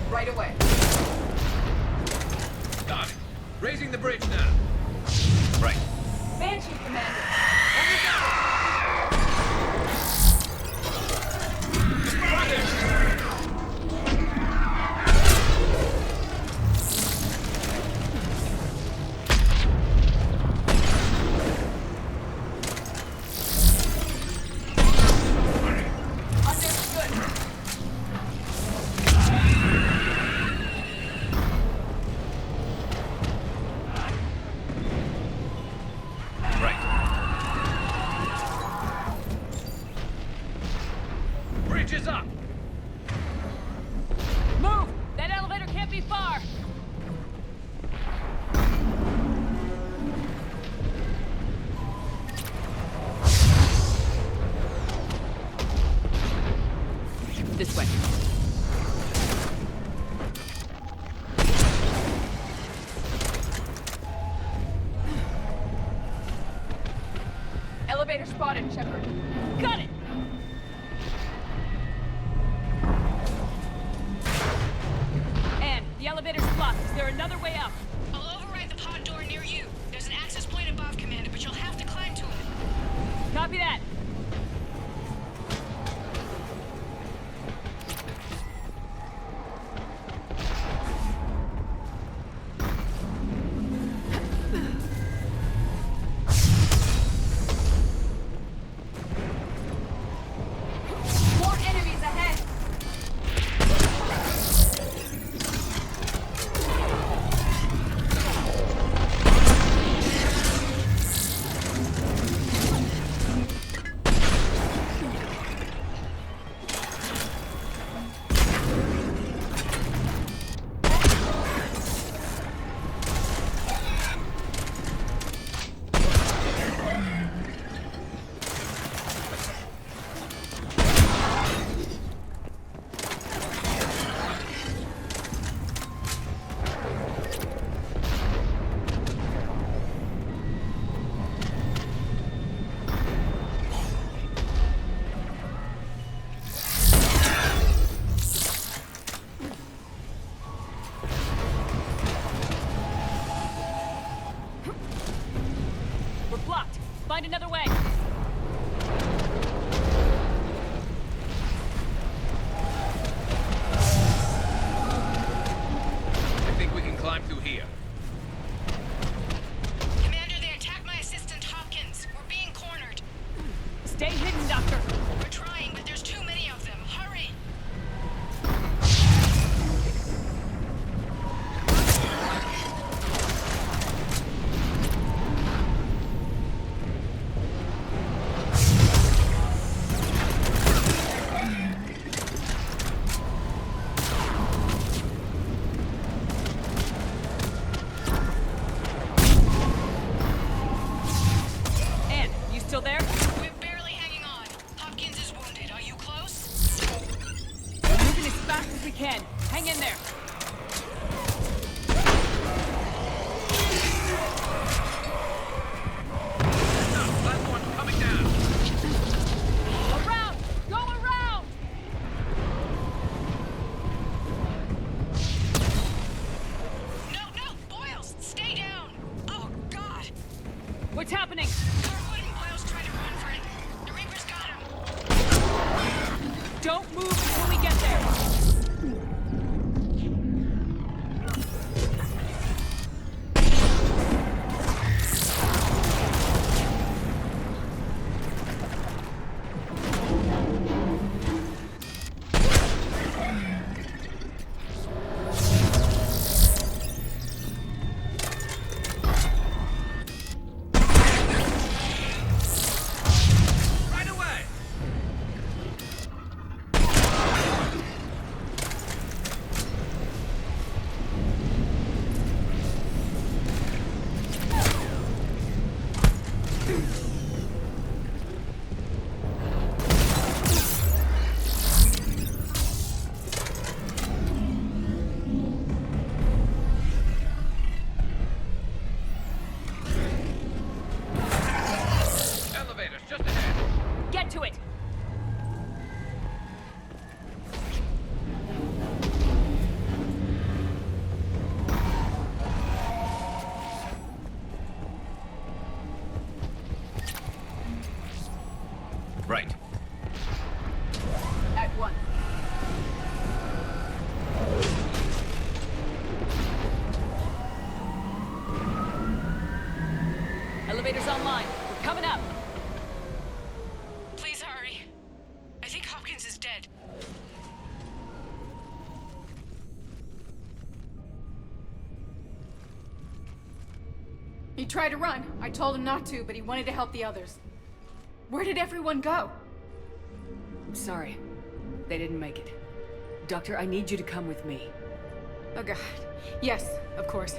Right away. Got it. Raising the bridge now. Right. Banshee, Commander. On we go! Is up. Move! That elevator can't be far! This way. Elevator spotted, Shepard. Got it! blocked. Is there another way up? I'll override the pod door near you. There's an access point above, Commander, but you'll have to climb to it. Copy that. More enemies ahead! We're blocked. Find another way. I think we can climb through here. Commander, they attacked my assistant Hopkins. We're being cornered. Stay hidden, Doctor. We're trying, but there's too many of them. Hurry! Anne, you still there? We're barely hanging on. Hopkins is wounded. Are you close? We're moving as fast as we can. Hang in there. Platform coming down. Around! Go around! No! Boyles! Stay down! Oh, God! What's happening? Kirkwood and Boyles tried to run for it. The Reapers got him. Don't move until we get there. Right away. Elevators just ahead. Get to it. Right. At once. Elevator's online. We're coming up. Please hurry. I think Hopkins is dead. He tried to run. I told him not to, but he wanted to help the others. Where did everyone go? I'm sorry. They didn't make it. Doctor, I need you to come with me. Oh God. Yes, of course.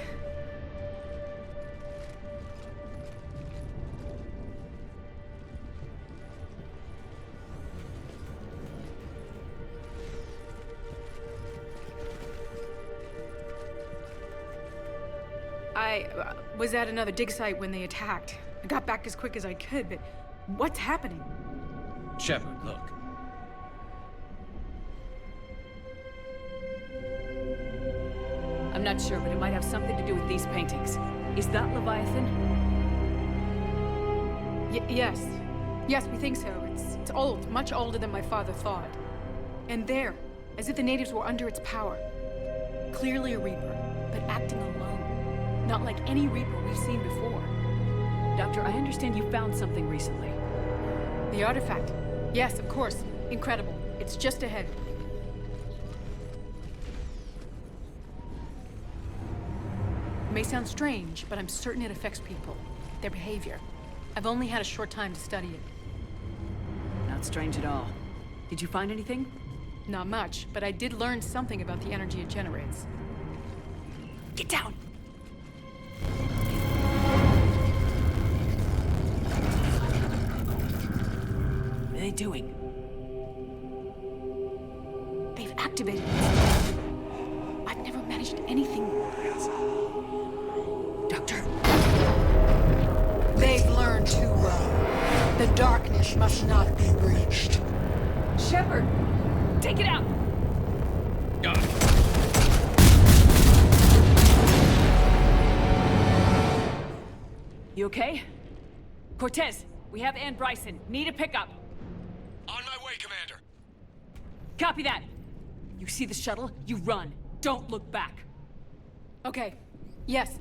I was at another dig site when they attacked. I got back as quick as I could, but what's happening? Shepard, look. I'm I'm not sure, but it might have something to do with these paintings. Is that Leviathan? Yes. Yes, we think so. It's old, much older than my father thought. And there, as if the natives were under its power. Clearly a Reaper, but acting alone. Not like any Reaper we've seen before. Doctor, I understand you found something recently. The artifact. Yes, of course. Incredible. It's just ahead. It may sound strange, but I'm certain it affects people. Their behavior. I've only had a short time to study it. Not strange at all. Did you find anything? Not much, but I did learn something about the energy it generates. Get down! What are they doing? They've activated it. I've never managed anything. Doctor? They've learned too well. The darkness must not be breached. Shepard! Take it out! Got it. You okay? Cortez, we have Ann Bryson. Need a pickup. On my way, Commander. Copy that. You see the shuttle, you run. Don't look back. Okay. Yes.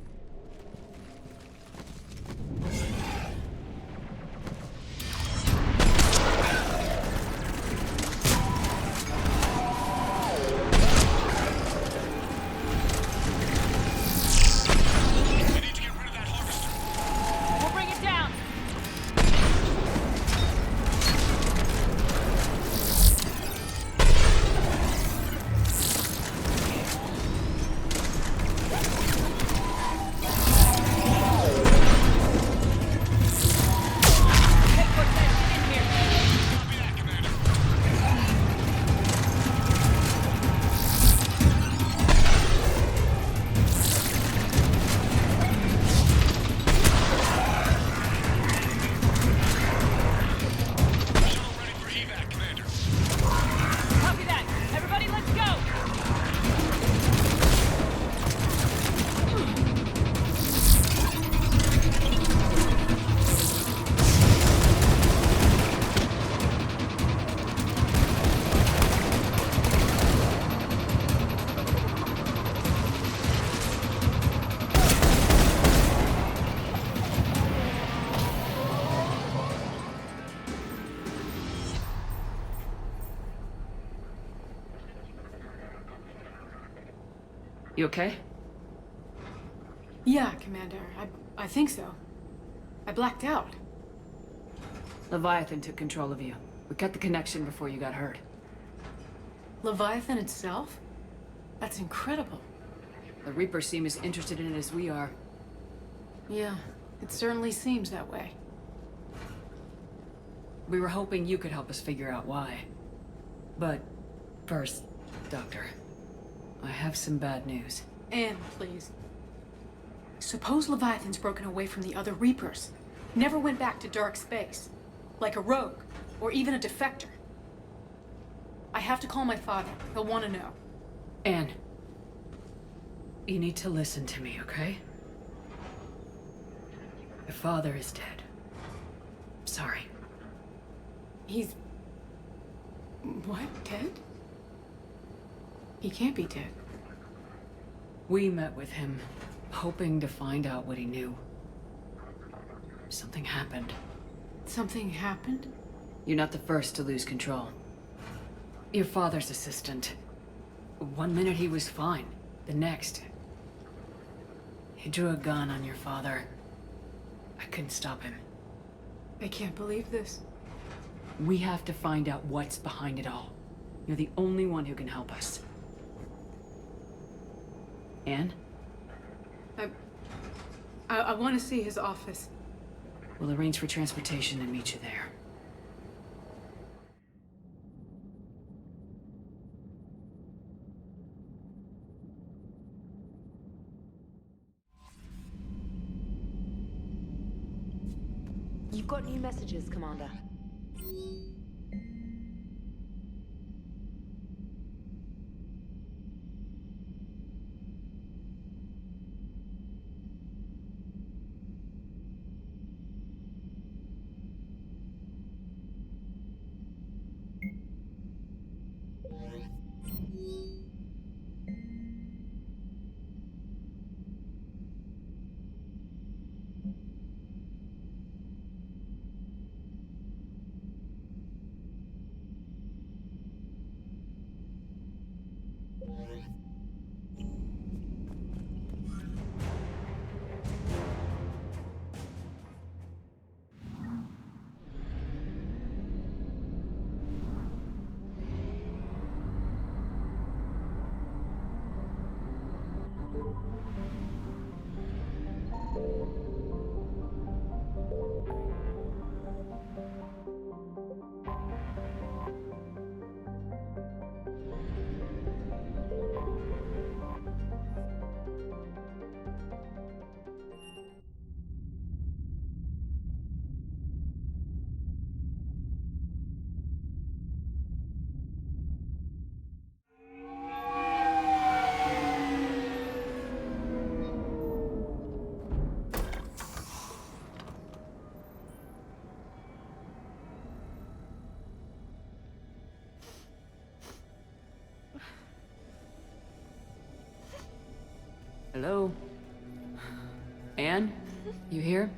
You okay? Yeah, Commander. I think so. I blacked out. Leviathan took control of you. We cut the connection before you got hurt. Leviathan itself? That's incredible. The Reapers seem as interested in it as we are. Yeah, it certainly seems that way. We were hoping you could help us figure out why. But first, Doctor, I have some bad news. Anne, please. Suppose Leviathan's broken away from the other Reapers. Never went back to dark space. Like a rogue, or even a defector. I have to call my father. He'll want to know. Anne, you need to listen to me, okay? Your father is dead. Sorry. He's... what? Dead? He can't be dead. We met with him, hoping to find out what he knew. Something happened. Something happened? You're not the first to lose control. Your father's assistant. One minute he was fine. The next... he drew a gun on your father. I couldn't stop him. I can't believe this. We have to find out what's behind it all. You're the only one who can help us. Anne? I want to see his office. We'll arrange for transportation and meet you there. You've got new messages, Commander. Hello? Anne? You here?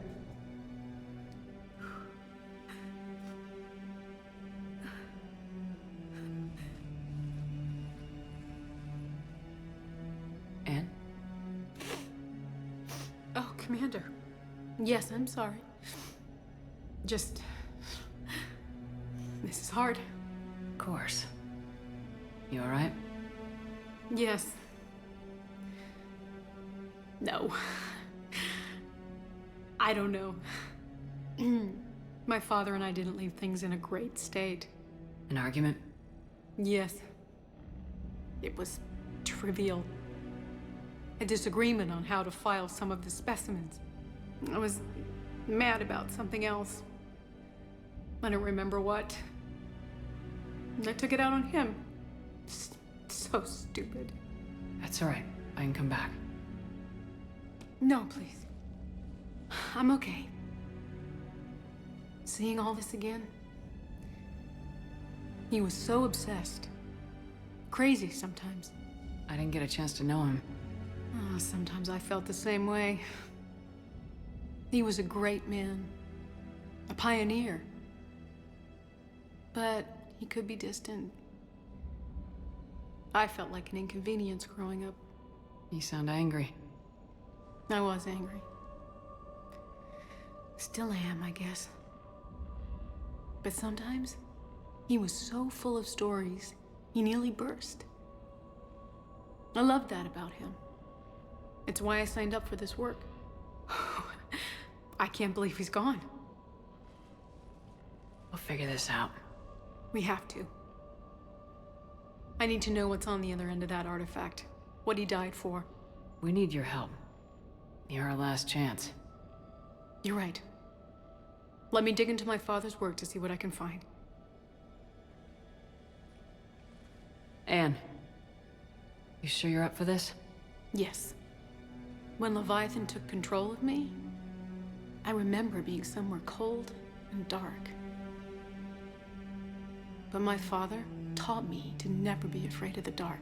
Anne? Oh, Commander. Yes, I'm sorry. Just... This is hard. Of course. You alright? Yes. No. I don't know. My father and I didn't leave things in a great state. An argument? Yes. It was trivial. A disagreement on how to file some of the specimens. I was mad about something else. I don't remember what. And I took it out on him. So stupid. That's alright. I can come back. No, please. I'm okay. Seeing all this again? He was so obsessed. Crazy sometimes. I didn't get a chance to know him. Oh, sometimes I felt the same way. He was a great man. A pioneer. But he could be distant. I felt like an inconvenience growing up. You sound angry. I was angry. Still am, I guess. But sometimes, he was so full of stories, he nearly burst. I loved that about him. It's why I signed up for this work. I can't believe he's gone. We'll figure this out. We have to. I need to know what's on the other end of that artifact. What he died for. We need your help. You're our last chance. You're right. Let me dig into my father's work to see what I can find. Anne, you sure you're up for this? Yes. When Leviathan took control of me, I remember being somewhere cold and dark. But my father taught me to never be afraid of the dark.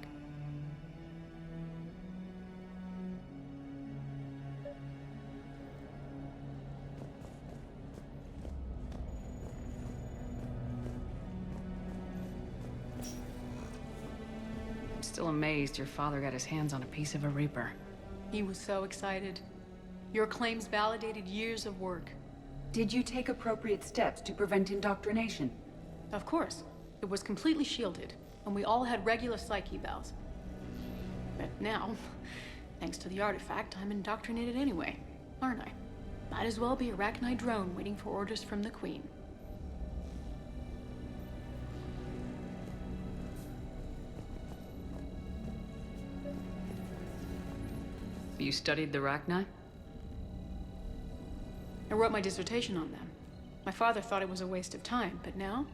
I'm still amazed your father got his hands on a piece of a Reaper. He was so excited. Your claims validated years of work. Did you take appropriate steps to prevent indoctrination? Of course. It was completely shielded, and we all had regular psych evals. But now, thanks to the artifact, I'm indoctrinated anyway, aren't I? Might as well be a Arachnite drone waiting for orders from the Queen. You studied the Arachnite? I wrote my dissertation on them. My father thought it was a waste of time, but now,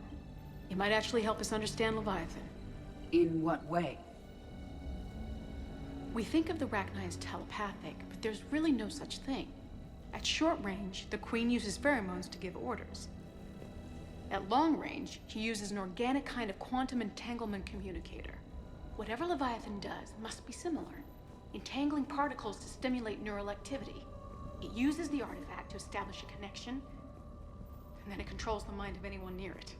it might actually help us understand Leviathan. In what way? We think of the Arachnite as telepathic, but there's really no such thing. At short range, the Queen uses pheromones to give orders. At long range, she uses an organic kind of quantum entanglement communicator. Whatever Leviathan does must be similar, entangling particles to stimulate neural activity. It uses the artifact to establish a connection, and then it controls the mind of anyone near it.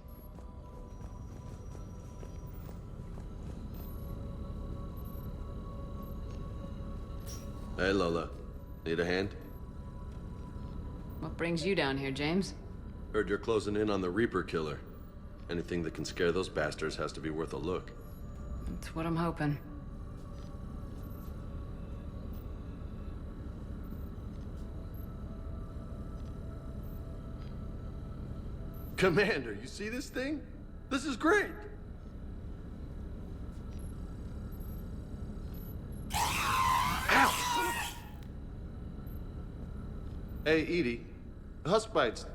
Hey, Lola. Need a hand? What brings you down here, James? Heard you're closing in on the Reaper killer. Anything that can scare those bastards has to be worth a look. That's what I'm hoping. Commander, you see this thing? This is great! Ow! Hey, Edie. Husk bites,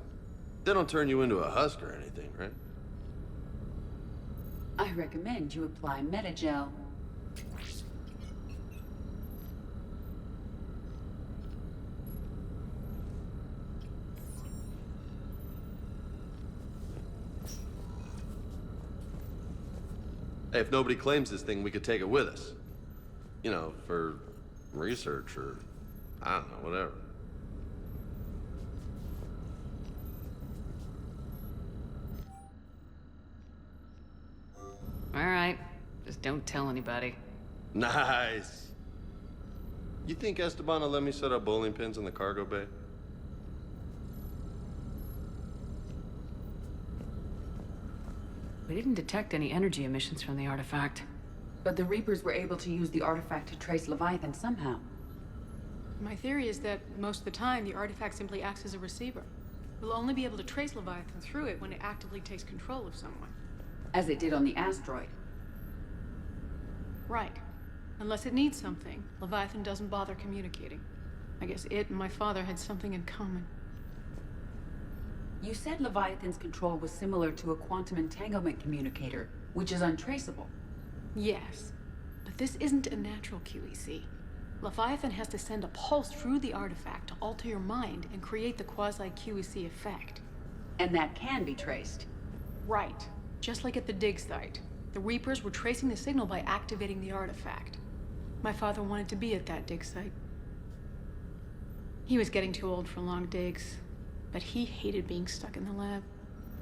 they don't turn you into a husk or anything, right? I recommend you apply Metagel. Hey, if nobody claims this thing, we could take it with us. You know, for research or, I don't know, whatever. All right. Just don't tell anybody. Nice. You think Esteban will let me set up bowling pins in the cargo bay? We didn't detect any energy emissions from the artifact. But the Reapers were able to use the artifact to trace Leviathan somehow. My theory is that most of the time, the artifact simply acts as a receiver. We'll only be able to trace Leviathan through it when it actively takes control of someone. As it did on the asteroid. Right. Unless it needs something, Leviathan doesn't bother communicating. I guess it and my father had something in common. You said Leviathan's control was similar to a quantum entanglement communicator, which is untraceable. Yes, but this isn't a natural QEC. Leviathan has to send a pulse through the artifact to alter your mind and create the quasi-QEC effect. And that can be traced. Right. Just like at the dig site. The Reapers were tracing the signal by activating the artifact. My father wanted to be at that dig site. He was getting too old for long digs, but he hated being stuck in the lab.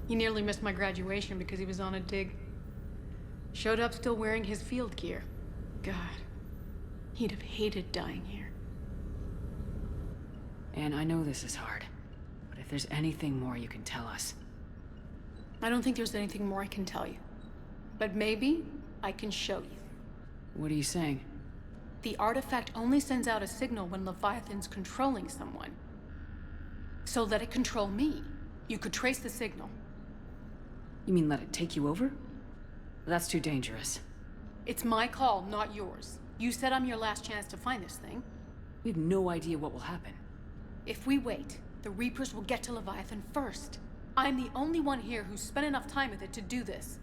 He nearly missed my graduation because he was on a dig. Showed up still wearing his field gear. God, he'd have hated dying here. And I know this is hard, but if there's anything more you can tell us. I don't think there's anything more I can tell you. But maybe I can show you. What are you saying? The artifact only sends out a signal when Leviathan's controlling someone. So let it control me. You could trace the signal. You mean let it take you over? That's too dangerous. It's my call, not yours. You said I'm your last chance to find this thing. We have no idea what will happen. If we wait, the Reapers will get to Leviathan first. I'm the only one here who's spent enough time with it to do this.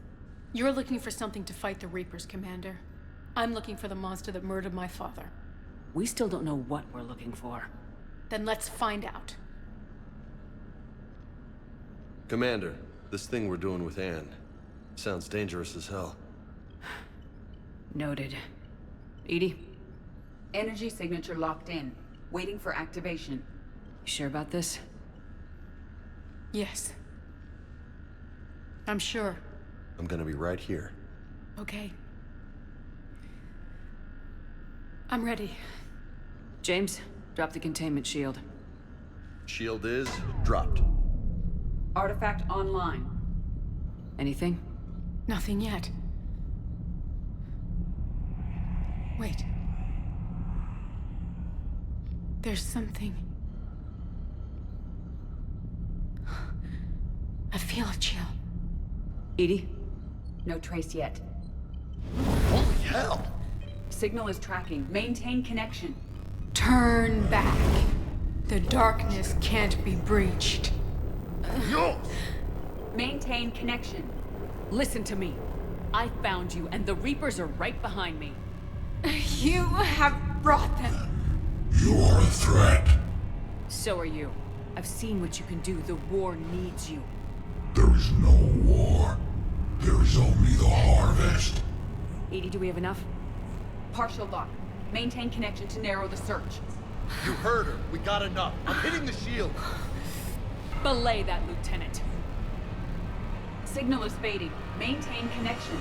You're looking for something to fight the Reapers, Commander. I'm looking for the monster that murdered my father. We still don't know what we're looking for. Then let's find out. Commander, this thing we're doing with Anne sounds dangerous as hell. Noted. Edie? Energy signature locked in, waiting for activation. You sure about this? Yes. I'm sure. I'm gonna be right here. Okay. I'm ready. James, drop the containment shield. Shield is dropped. Artifact online. Anything? Nothing yet. Wait. There's something. I feel a chill. Edie? No trace yet. Holy hell! Signal is tracking. Maintain connection. Turn back. The darkness can't be breached. Yo! Maintain connection. Listen to me. I found you, and the Reapers are right behind me. You have brought them. You are a threat. So are you. I've seen what you can do. The war needs you. There is no war. There is only the harvest. Edie, do we have enough? Partial lock. Maintain connection to narrow the search. You heard her. We got enough. I'm hitting the shield. Belay that, Lieutenant. Signal is fading. Maintain connection.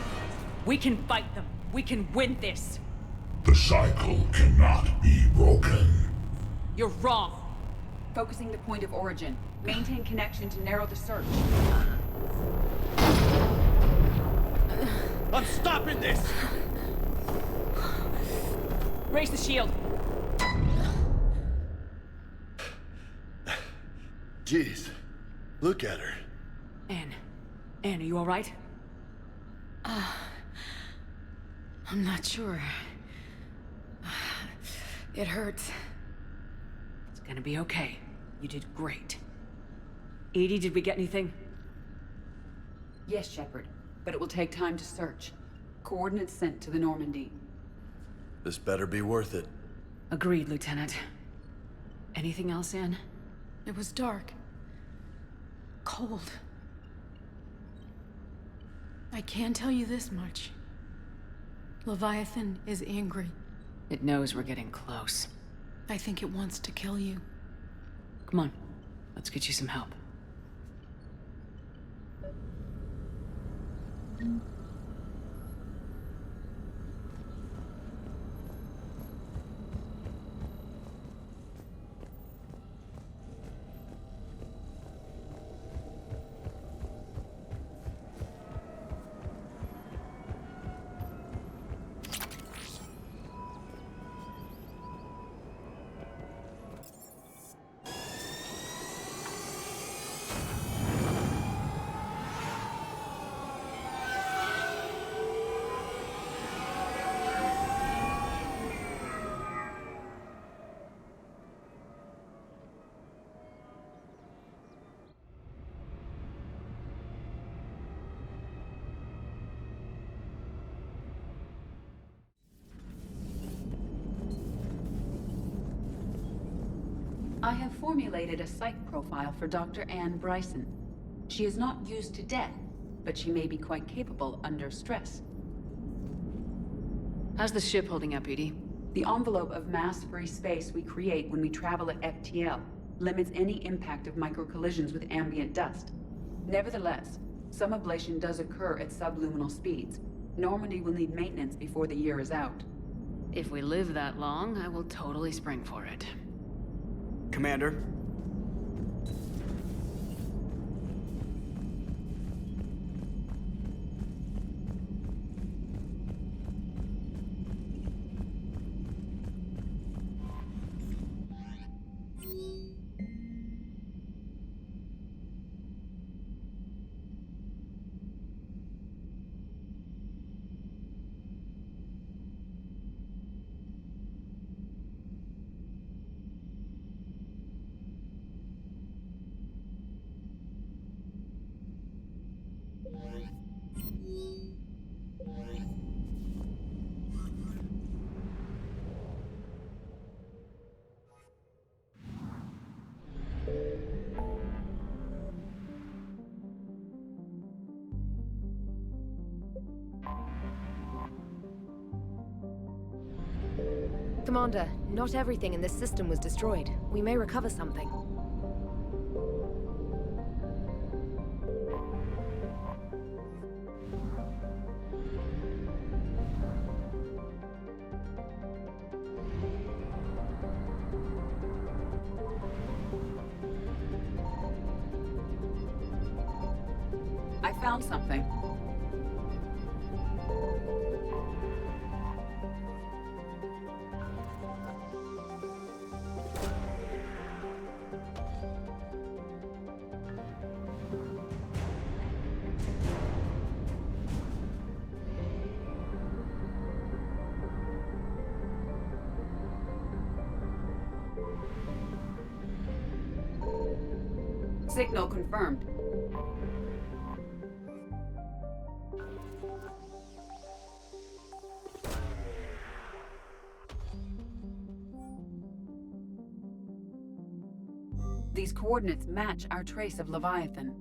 We can fight them. We can win this. The cycle cannot be broken. You're wrong. Focusing the point of origin. Maintain connection to narrow the search. I'm stopping this! Raise the shield. Jeez. Look at her. Anne, are you all right? I'm not sure. It hurts. It's gonna be okay. You did great. Edie, did we get anything? Yes, Shepard. But it will take time to search. Coordinates sent to the Normandy. This better be worth it. Agreed, Lieutenant. Anything else, Anne? It was dark. Cold. I can tell you this much. Leviathan is angry. It knows we're getting close. I think it wants to kill you. Come on, let's get you some help. I have formulated a psych profile for Dr. Anne Bryson. She is not used to death, but she may be quite capable under stress. How's the ship holding up, Edie? The envelope of mass-free space we create when we travel at FTL limits any impact of microcollisions with ambient dust. Nevertheless, some ablation does occur at subluminal speeds. Normandy will need maintenance before the year is out. If we live that long, I will totally spring for it. Commander? Commander, not everything in this system was destroyed. We may recover something. I found something. Signal confirmed. These coordinates match our trace of Leviathan.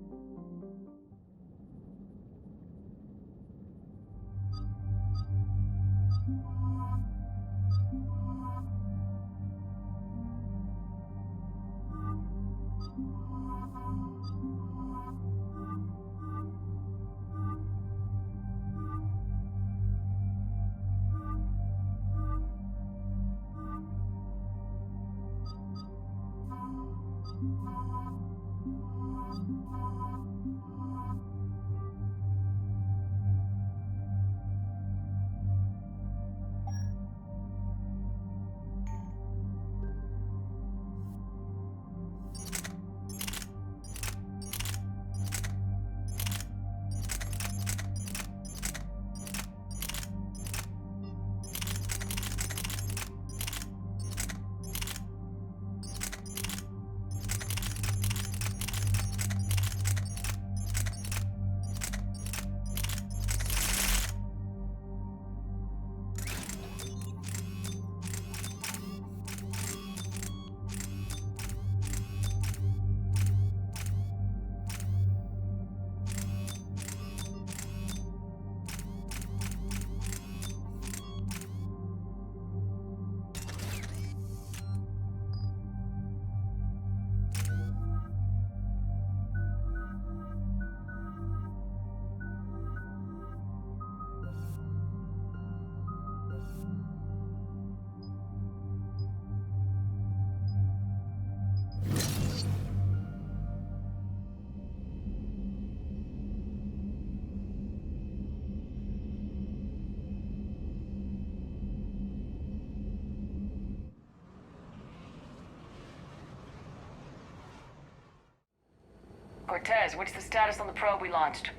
Cortez, what's the status on the probe we launched?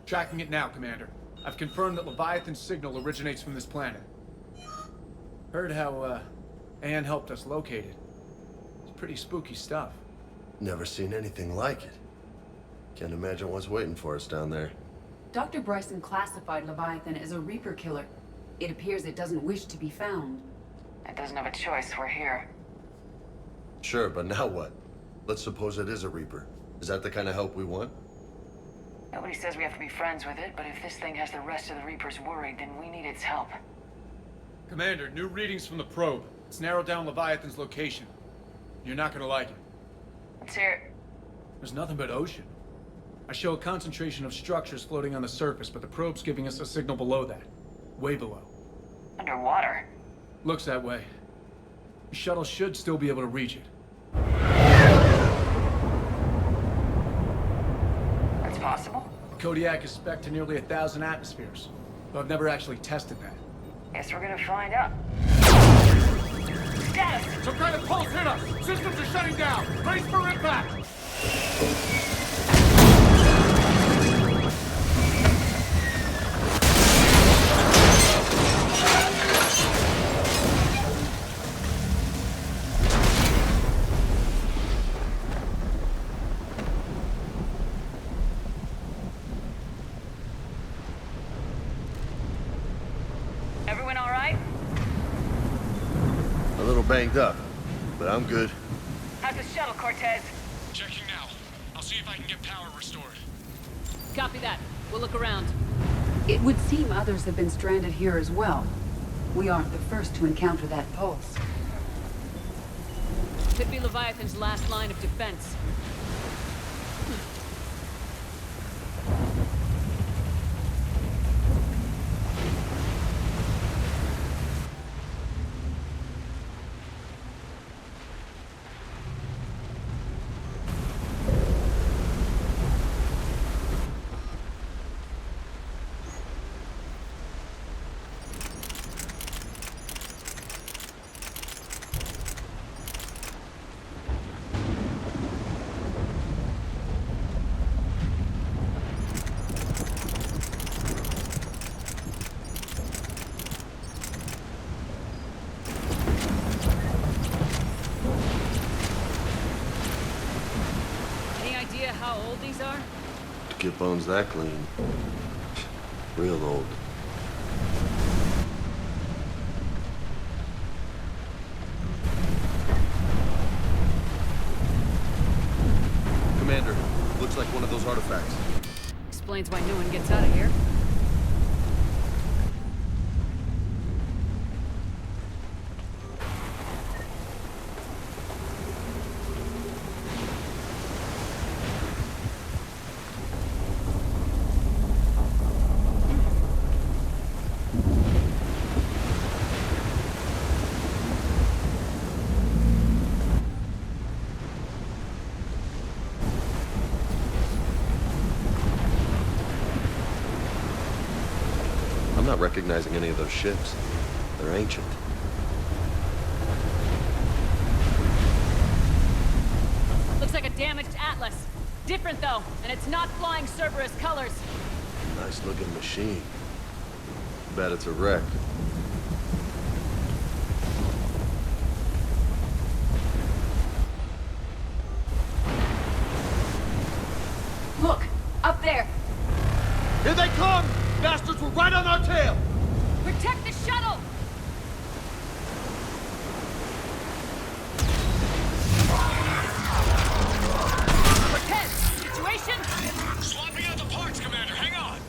Tracking it now, Commander. I've confirmed that Leviathan's signal originates from this planet. Heard how, Anne helped us locate it. It's pretty spooky stuff. Never seen anything like it. Can't imagine what's waiting for us down there. Dr. Bryson classified Leviathan as a Reaper killer. It appears it doesn't wish to be found. It doesn't have a choice, we're here. Sure, but now what? Let's suppose it is a Reaper. Is that the kind of help we want? Nobody says we have to be friends with it, but if this thing has the rest of the Reapers worried, then we need its help. Commander, new readings from the probe. It's narrowed down Leviathan's location. You're not gonna like it. Let's hear it. There's nothing but ocean. I show a concentration of structures floating on the surface, but the probe's giving us a signal below that. Way below. Underwater? Looks that way. The shuttle should still be able to reach it. That's possible. Kodiak is spec'd to nearly 1,000 atmospheres, but I've never actually tested that. Guess we're gonna find out. Status! Some kind of pulse hit us! Systems are shutting down! Brace for impact! Everyone all right? A little banged up, but I'm good. How's the shuttle, Cortez? Checking now. I'll see if I can get power restored. Copy that. We'll look around. It would seem others have been stranded here as well. We aren't the first to encounter that pulse. Could be Leviathan's last line of defense. How old these are? To get bones that clean. Real old. Commander, looks like one of those artifacts. Explains why no one gets out of here. I'm not recognizing any of those ships. They're ancient. Looks like a damaged Atlas. Different though, and it's not flying Cerberus colors. Nice looking machine. Bet it's a wreck. Look! Up there! Here they come! Bastards were right on our tail! Protect the shuttle! Cortez, situation? Swapping out the parts, Commander. Hang on.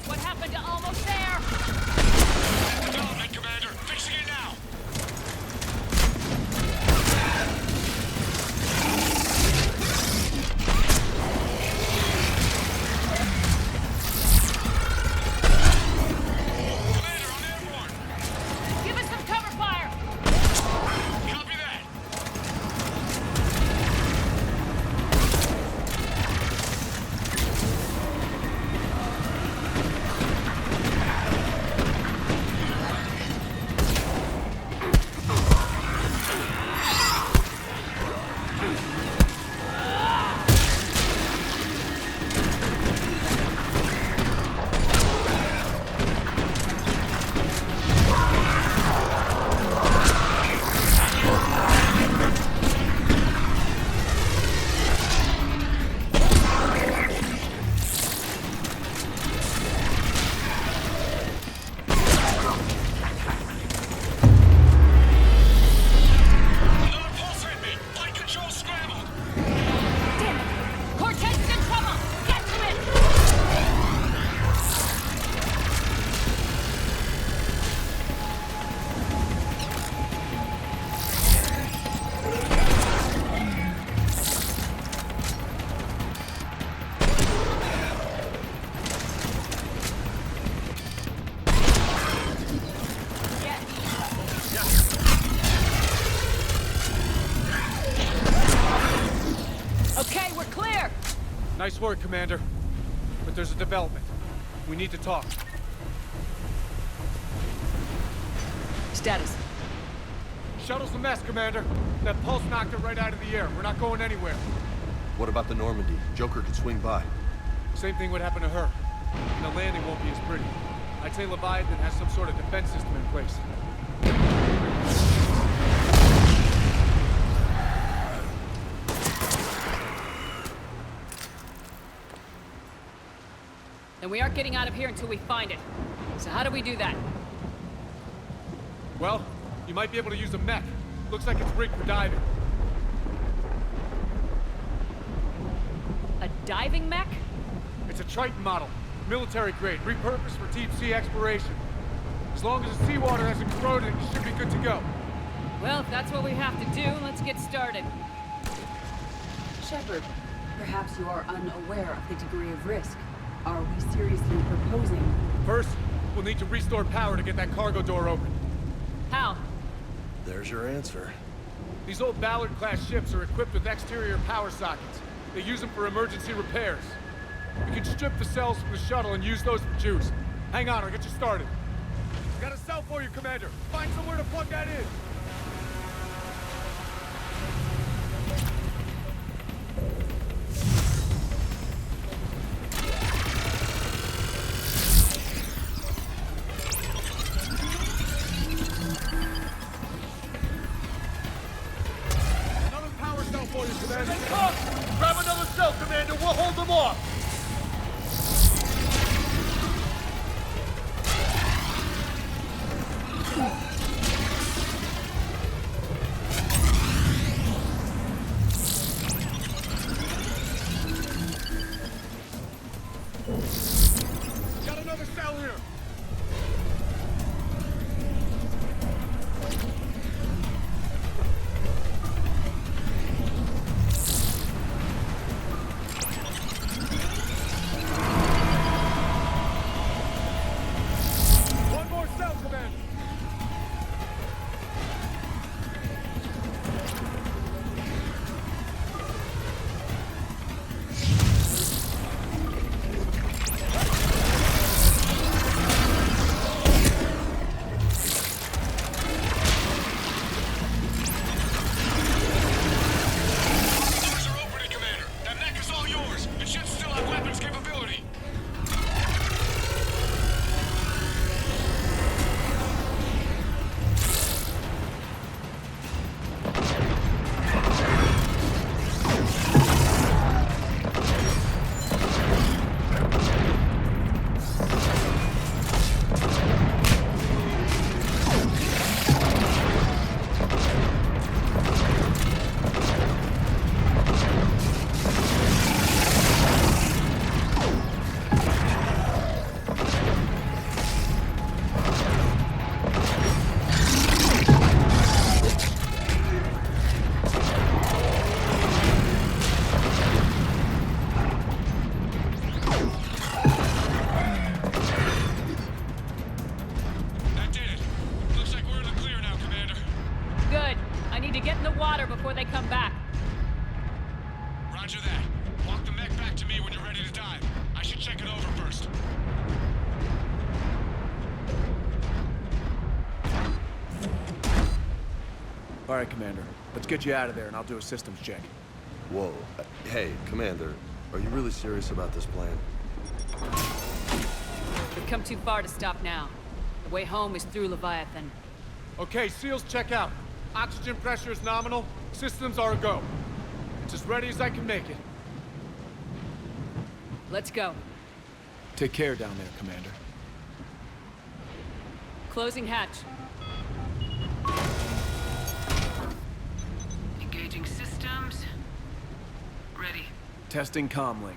What happened to almost there? Development, Commander. Fixing it now. Give us some cover fire! Copy that. Okay, we're clear! Nice work, Commander. But there's a development. We need to talk. Status. Shuttle's a mess, Commander. That pulse knocked it right out of the air. We're not going anywhere. What about the Normandy? Joker could swing by. Same thing would happen to her. And the landing won't be as pretty. I'd say Leviathan has some sort of defense system in place. Then we aren't getting out of here until we find it. So how do we do that? Well, you might be able to use a mech. Looks like it's rigged for diving. A diving mech? It's a Triton model. Military grade, repurposed for deep sea exploration. As long as the seawater hasn't corroded, it should be good to go. Well, if that's what we have to do, let's get started. Shepard, perhaps you are unaware of the degree of risk. Are we seriously proposing? First, we'll need to restore power to get that cargo door open. How? There's your answer. These old Ballard-class ships are equipped with exterior power sockets. They use them for emergency repairs. We can strip the cells from the shuttle and use those for juice. Hang on, I'll get you started. Got a cell for you, Commander. Find somewhere to plug that in. For you, Commander. Grab another cell, Commander. We'll hold them off. Got another cell here. All right, Commander. Let's get you out of there, and I'll do a systems check. Whoa. Hey, Commander, are you really serious about this plan? We've come too far to stop now. The way home is through Leviathan. Okay, SEALs check out. Oxygen pressure is nominal. Systems are a go. It's as ready as I can make it. Let's go. Take care down there, Commander. Closing hatch. Engaging systems. Ready. Testing comlink.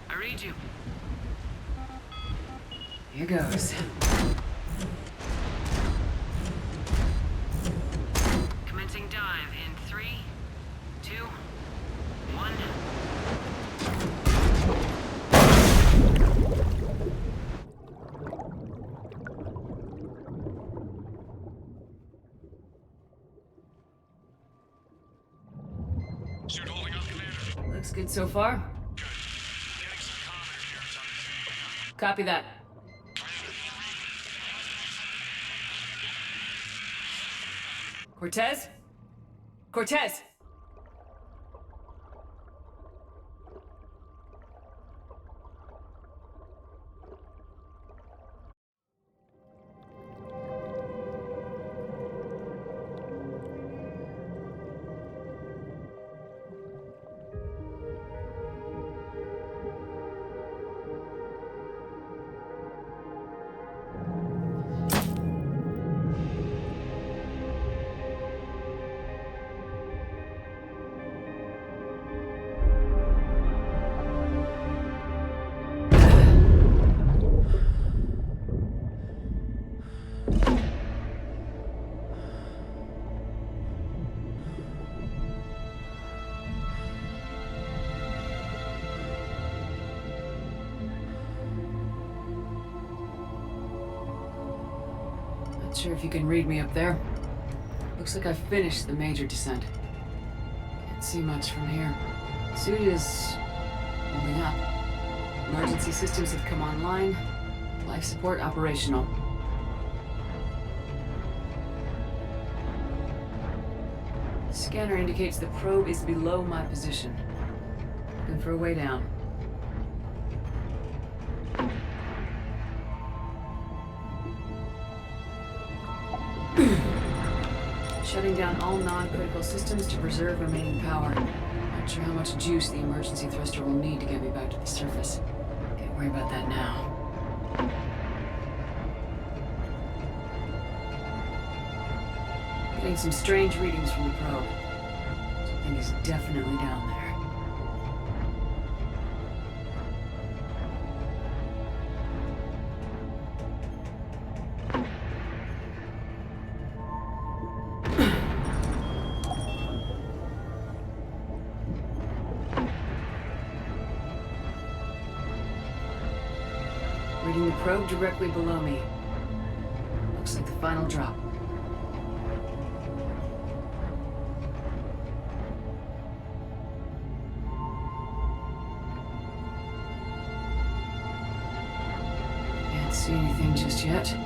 I read you. Here goes. Commencing dive in 3, 2, 1. Suit holding up, Commander. Looks good so far. Good. Getting some commentary here. It's on. Copy that. Cortez? Cortez! Not sure if you can read me up there. Looks like I've finished the major descent. Can't see much from here. Suit is holding up. Emergency systems have come online. Life support operational. Scanner indicates the probe is below my position. Looking for a way down. Shutting down all non-critical systems to preserve remaining power. Not sure how much juice the emergency thruster will need to get me back to the surface. Can't worry about that now. Getting some strange readings from the probe. Something is definitely down there. Reading the probe directly below me. Looks like the final drop. Can't see anything just yet.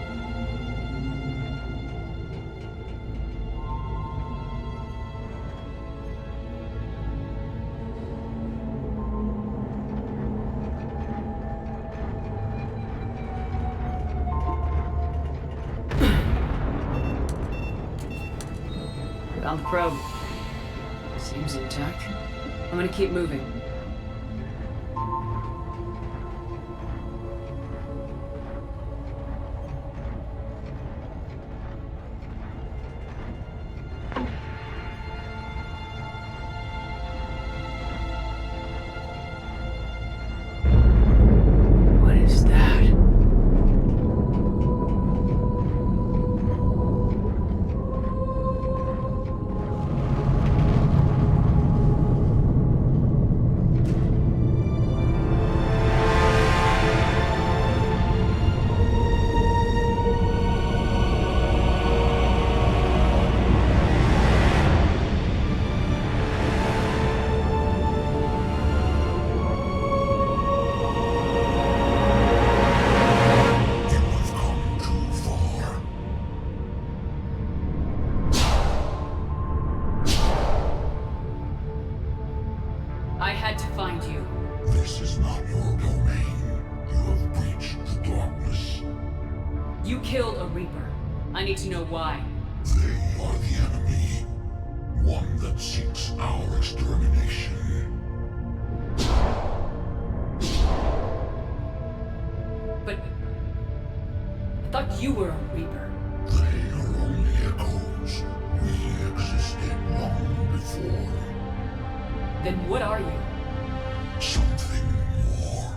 Found the probe. Seems intact. I'm gonna keep moving. What is that? You killed a Reaper. I need to know why. They are the enemy. One that seeks our extermination. But I thought you were a Reaper. They are only echoes. We existed long before. Then what are you? Something more.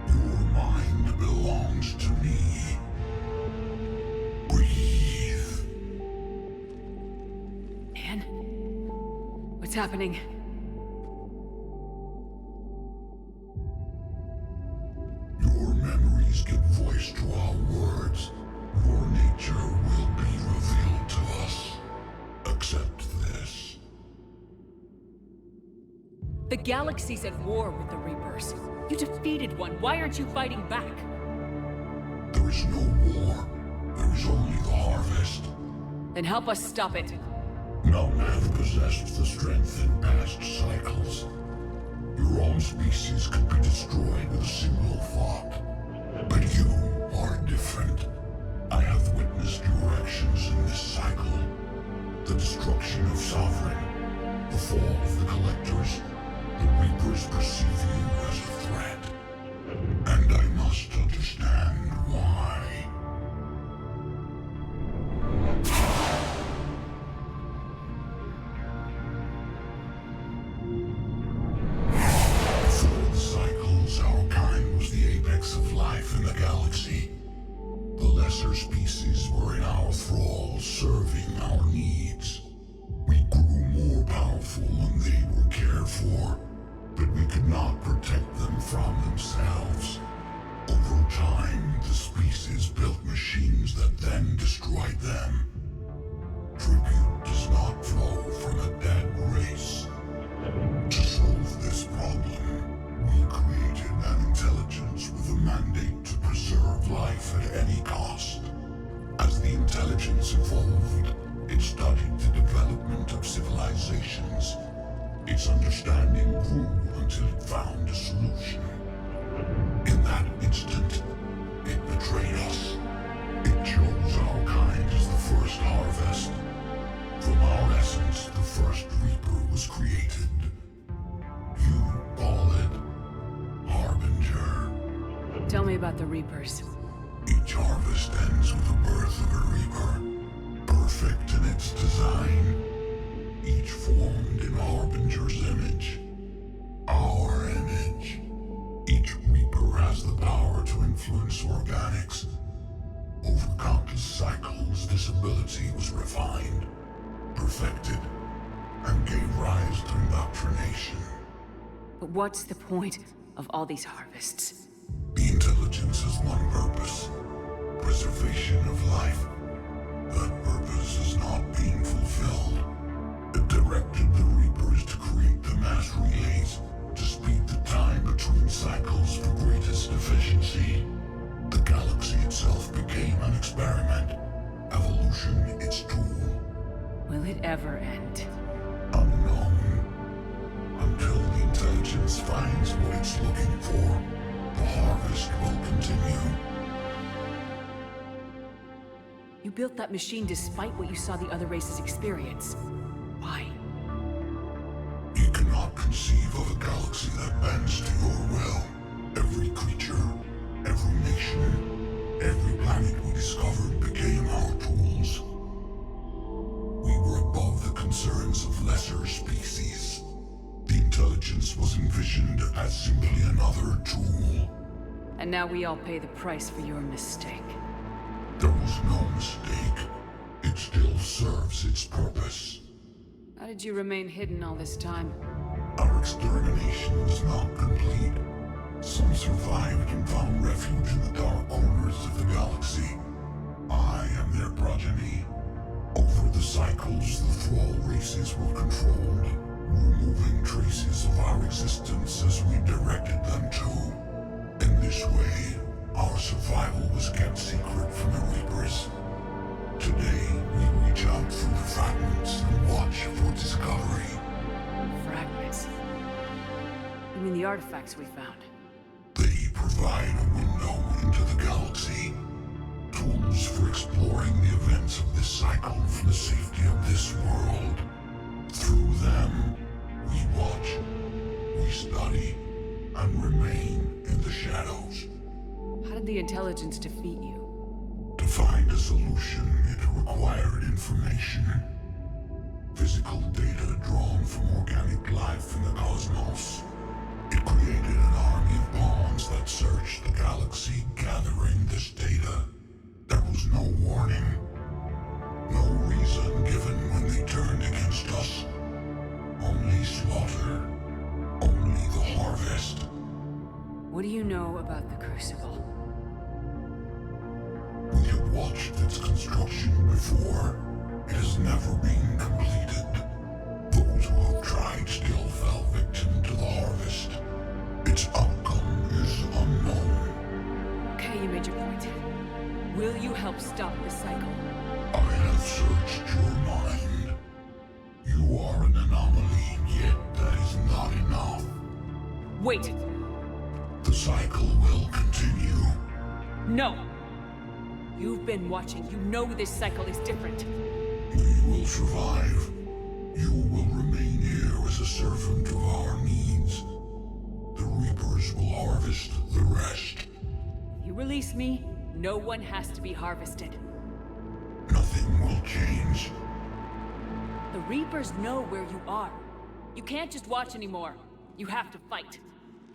Your mind belongs to me. Breathe. Anne? What's happening? Your memories give voice to our words. Your nature will be revealed to us. Accept this. The galaxy's at war with the Reapers. You defeated one. Why aren't you fighting back? There is no war. There is only the harvest. Then help us stop it. None have possessed the strength in past cycles. Your own species could be destroyed with a single thought. But you are different. I have witnessed your actions in this cycle. The destruction of Sovereign, the fall of the Collectors. The Reapers perceive you as a threat. And I must understand why. Before the cycles, our kind was the apex of life in the galaxy. The lesser species were in our thrall, serving our needs. We grew more powerful and they were cared for, but we could not protect them from themselves. Over time, the species built machines that then destroyed them. Tribute does not flow from a dead race. To solve this problem, we created an intelligence with a mandate to preserve life at any cost. As the intelligence evolved, it studied the development of civilizations. Its understanding grew until it found a solution. In that instant, it betrayed us. It chose our kind as the first harvest. From our essence, the first Reaper was created. You call it Harbinger. Tell me about the Reapers. Each harvest ends with the birth of a Reaper, perfect in its design. Each formed in Harbinger's image. Our image. Each Reaper has the power to influence organics. Over countless cycles, this ability was refined, perfected, and gave rise to indoctrination. But what's the point of all these harvests? The intelligence has one purpose: preservation of life. That purpose is not being fulfilled. It directed the Reapers to create the mass relays to speed the time between cycles for greatest efficiency. The galaxy itself became an experiment. Evolution its tool. Will it ever end? Unknown. Until the intelligence finds what it's looking for, the harvest will continue. You built that machine despite what you saw the other races experience. Why? You cannot conceive of a galaxy that bends to your will. Every creature, every nation, every planet we discovered became our tools. We were above the concerns of lesser species. The intelligence was envisioned as simply another tool. And now we all pay the price for your mistake. There was no mistake. It still serves its purpose. How did you remain hidden all this time? Our extermination was not complete. Some survived and found refuge in the dark corners of the galaxy. I am their progeny. Over the cycles, the thrall races were controlled, removing traces of our existence as we directed them to. In this way, our survival was kept secret from the Reapers. Today, we reach out through the fragments and watch for discovery. artifacts we found? They provide a window into the galaxy. Tools for exploring the events of this cycle from the safety of this world. Through them, we watch, we study, and remain in the shadows. How did the intelligence defeat you? To find a solution, it required information. Physical data drawn from organic life in the cosmos. It created an army of pawns that searched the galaxy, gathering this data. There was no warning. No reason given when they turned against us. Only slaughter. Only the harvest. What do you know about the Crucible? We have watched its construction before. It has never been completed. Those who have tried still fell victim to the harvest. Its outcome is unknown. Okay, you made your point. Will you help stop the cycle? I have searched your mind. You are an anomaly, yet that is not enough. Wait! The cycle will continue. No! You've been watching. You know this cycle is different. We will survive. You will remain here as a servant of our needs. The Reapers will harvest the rest. If you release me, no one has to be harvested. Nothing will change. The Reapers know where you are. You can't just watch anymore. You have to fight.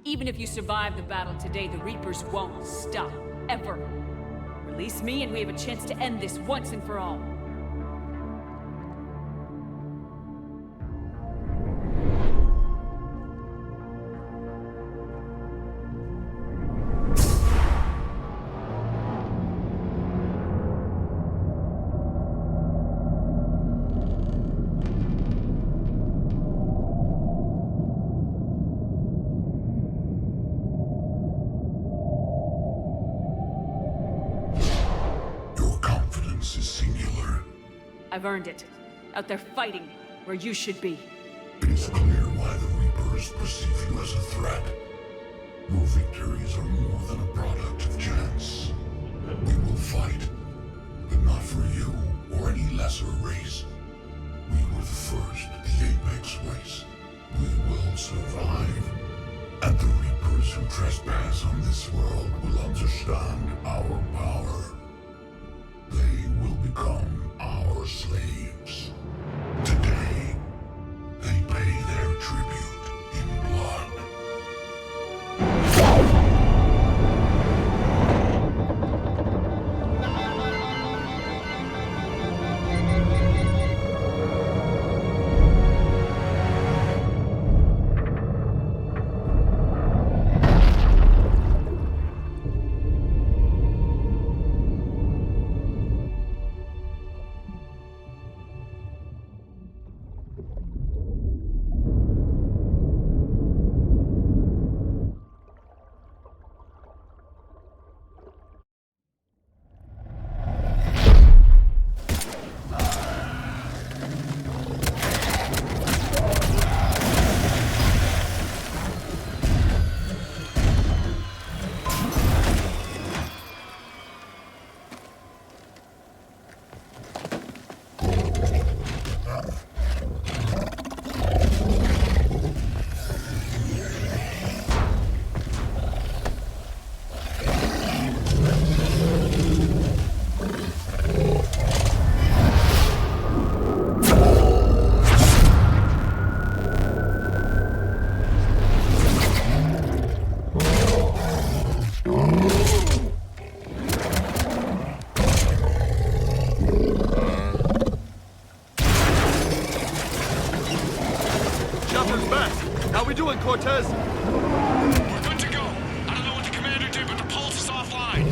Even if you survive the battle today, the Reapers won't stop. Ever. Release me and we have a chance to end this once and for all. I've earned it. Out there fighting, where you should be. It is clear why the Reapers perceive you as a threat. Your victories are more than a product of chance. We will fight, but not for you or any lesser race. We were the first, the apex race. We will survive. And the Reapers who trespass on this world will understand our power. They will become our slaves. Today, they pay their tribute in blood. Cortez! We're good to go. I don't know what the commander did, but the pulse is offline.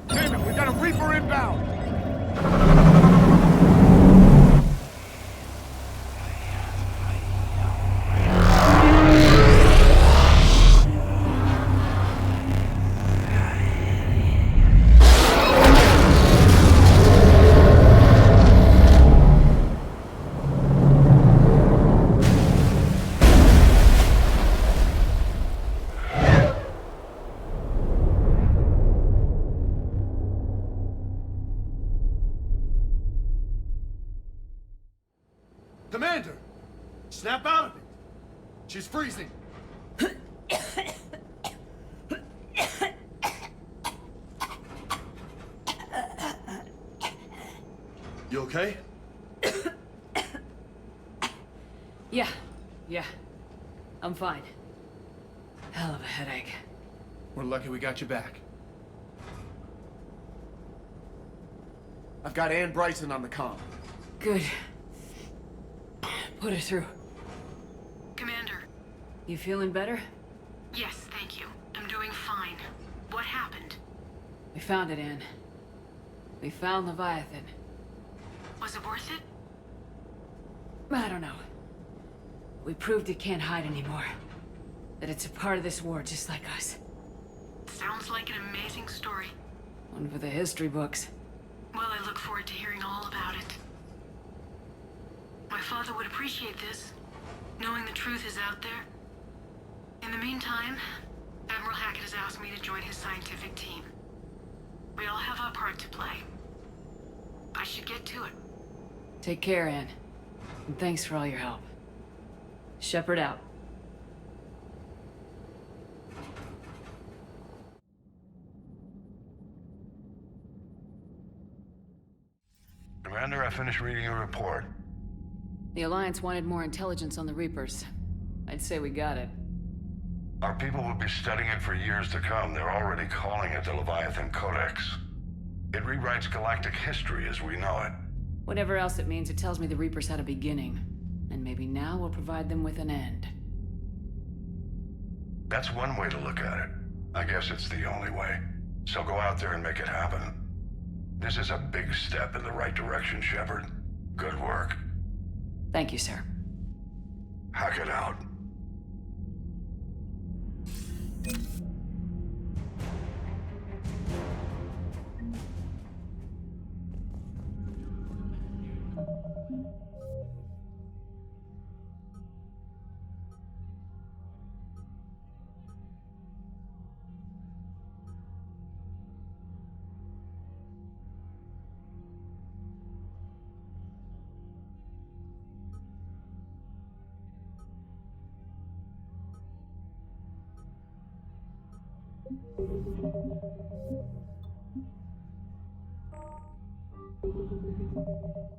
Damn it, we got a Reaper inbound! Commander! Snap out of it! She's freezing! You okay? Yeah. I'm fine. Hell of a headache. We're lucky we got you back. I've got Ann Bryson on the comm. Good. Put her through. Commander. You feeling better? Yes, thank you. I'm doing fine. What happened? We found it, Ann. We found Leviathan. Was it worth it? I don't know. We proved it can't hide anymore. That it's a part of this war just like us. Sounds like an amazing story. One for the history books. Well, I look forward to hearing all about it. My father would appreciate this, knowing the truth is out there. In the meantime, Admiral Hackett has asked me to join his scientific team. We all have our part to play. I should get to it. Take care, Ann. And thanks for all your help. Shepard out. Commander, I finished reading your report. The Alliance wanted more intelligence on the Reapers. I'd say we got it. Our people will be studying it for years to come. They're already calling it the Leviathan Codex. It rewrites galactic history as we know it. Whatever else it means, it tells me the Reapers had a beginning. And maybe now we'll provide them with an end. That's one way to look at it. I guess it's the only way. So go out there and make it happen. This is a big step in the right direction, Shepard. Good work. Thank you, sir. Hackett out. Thank you.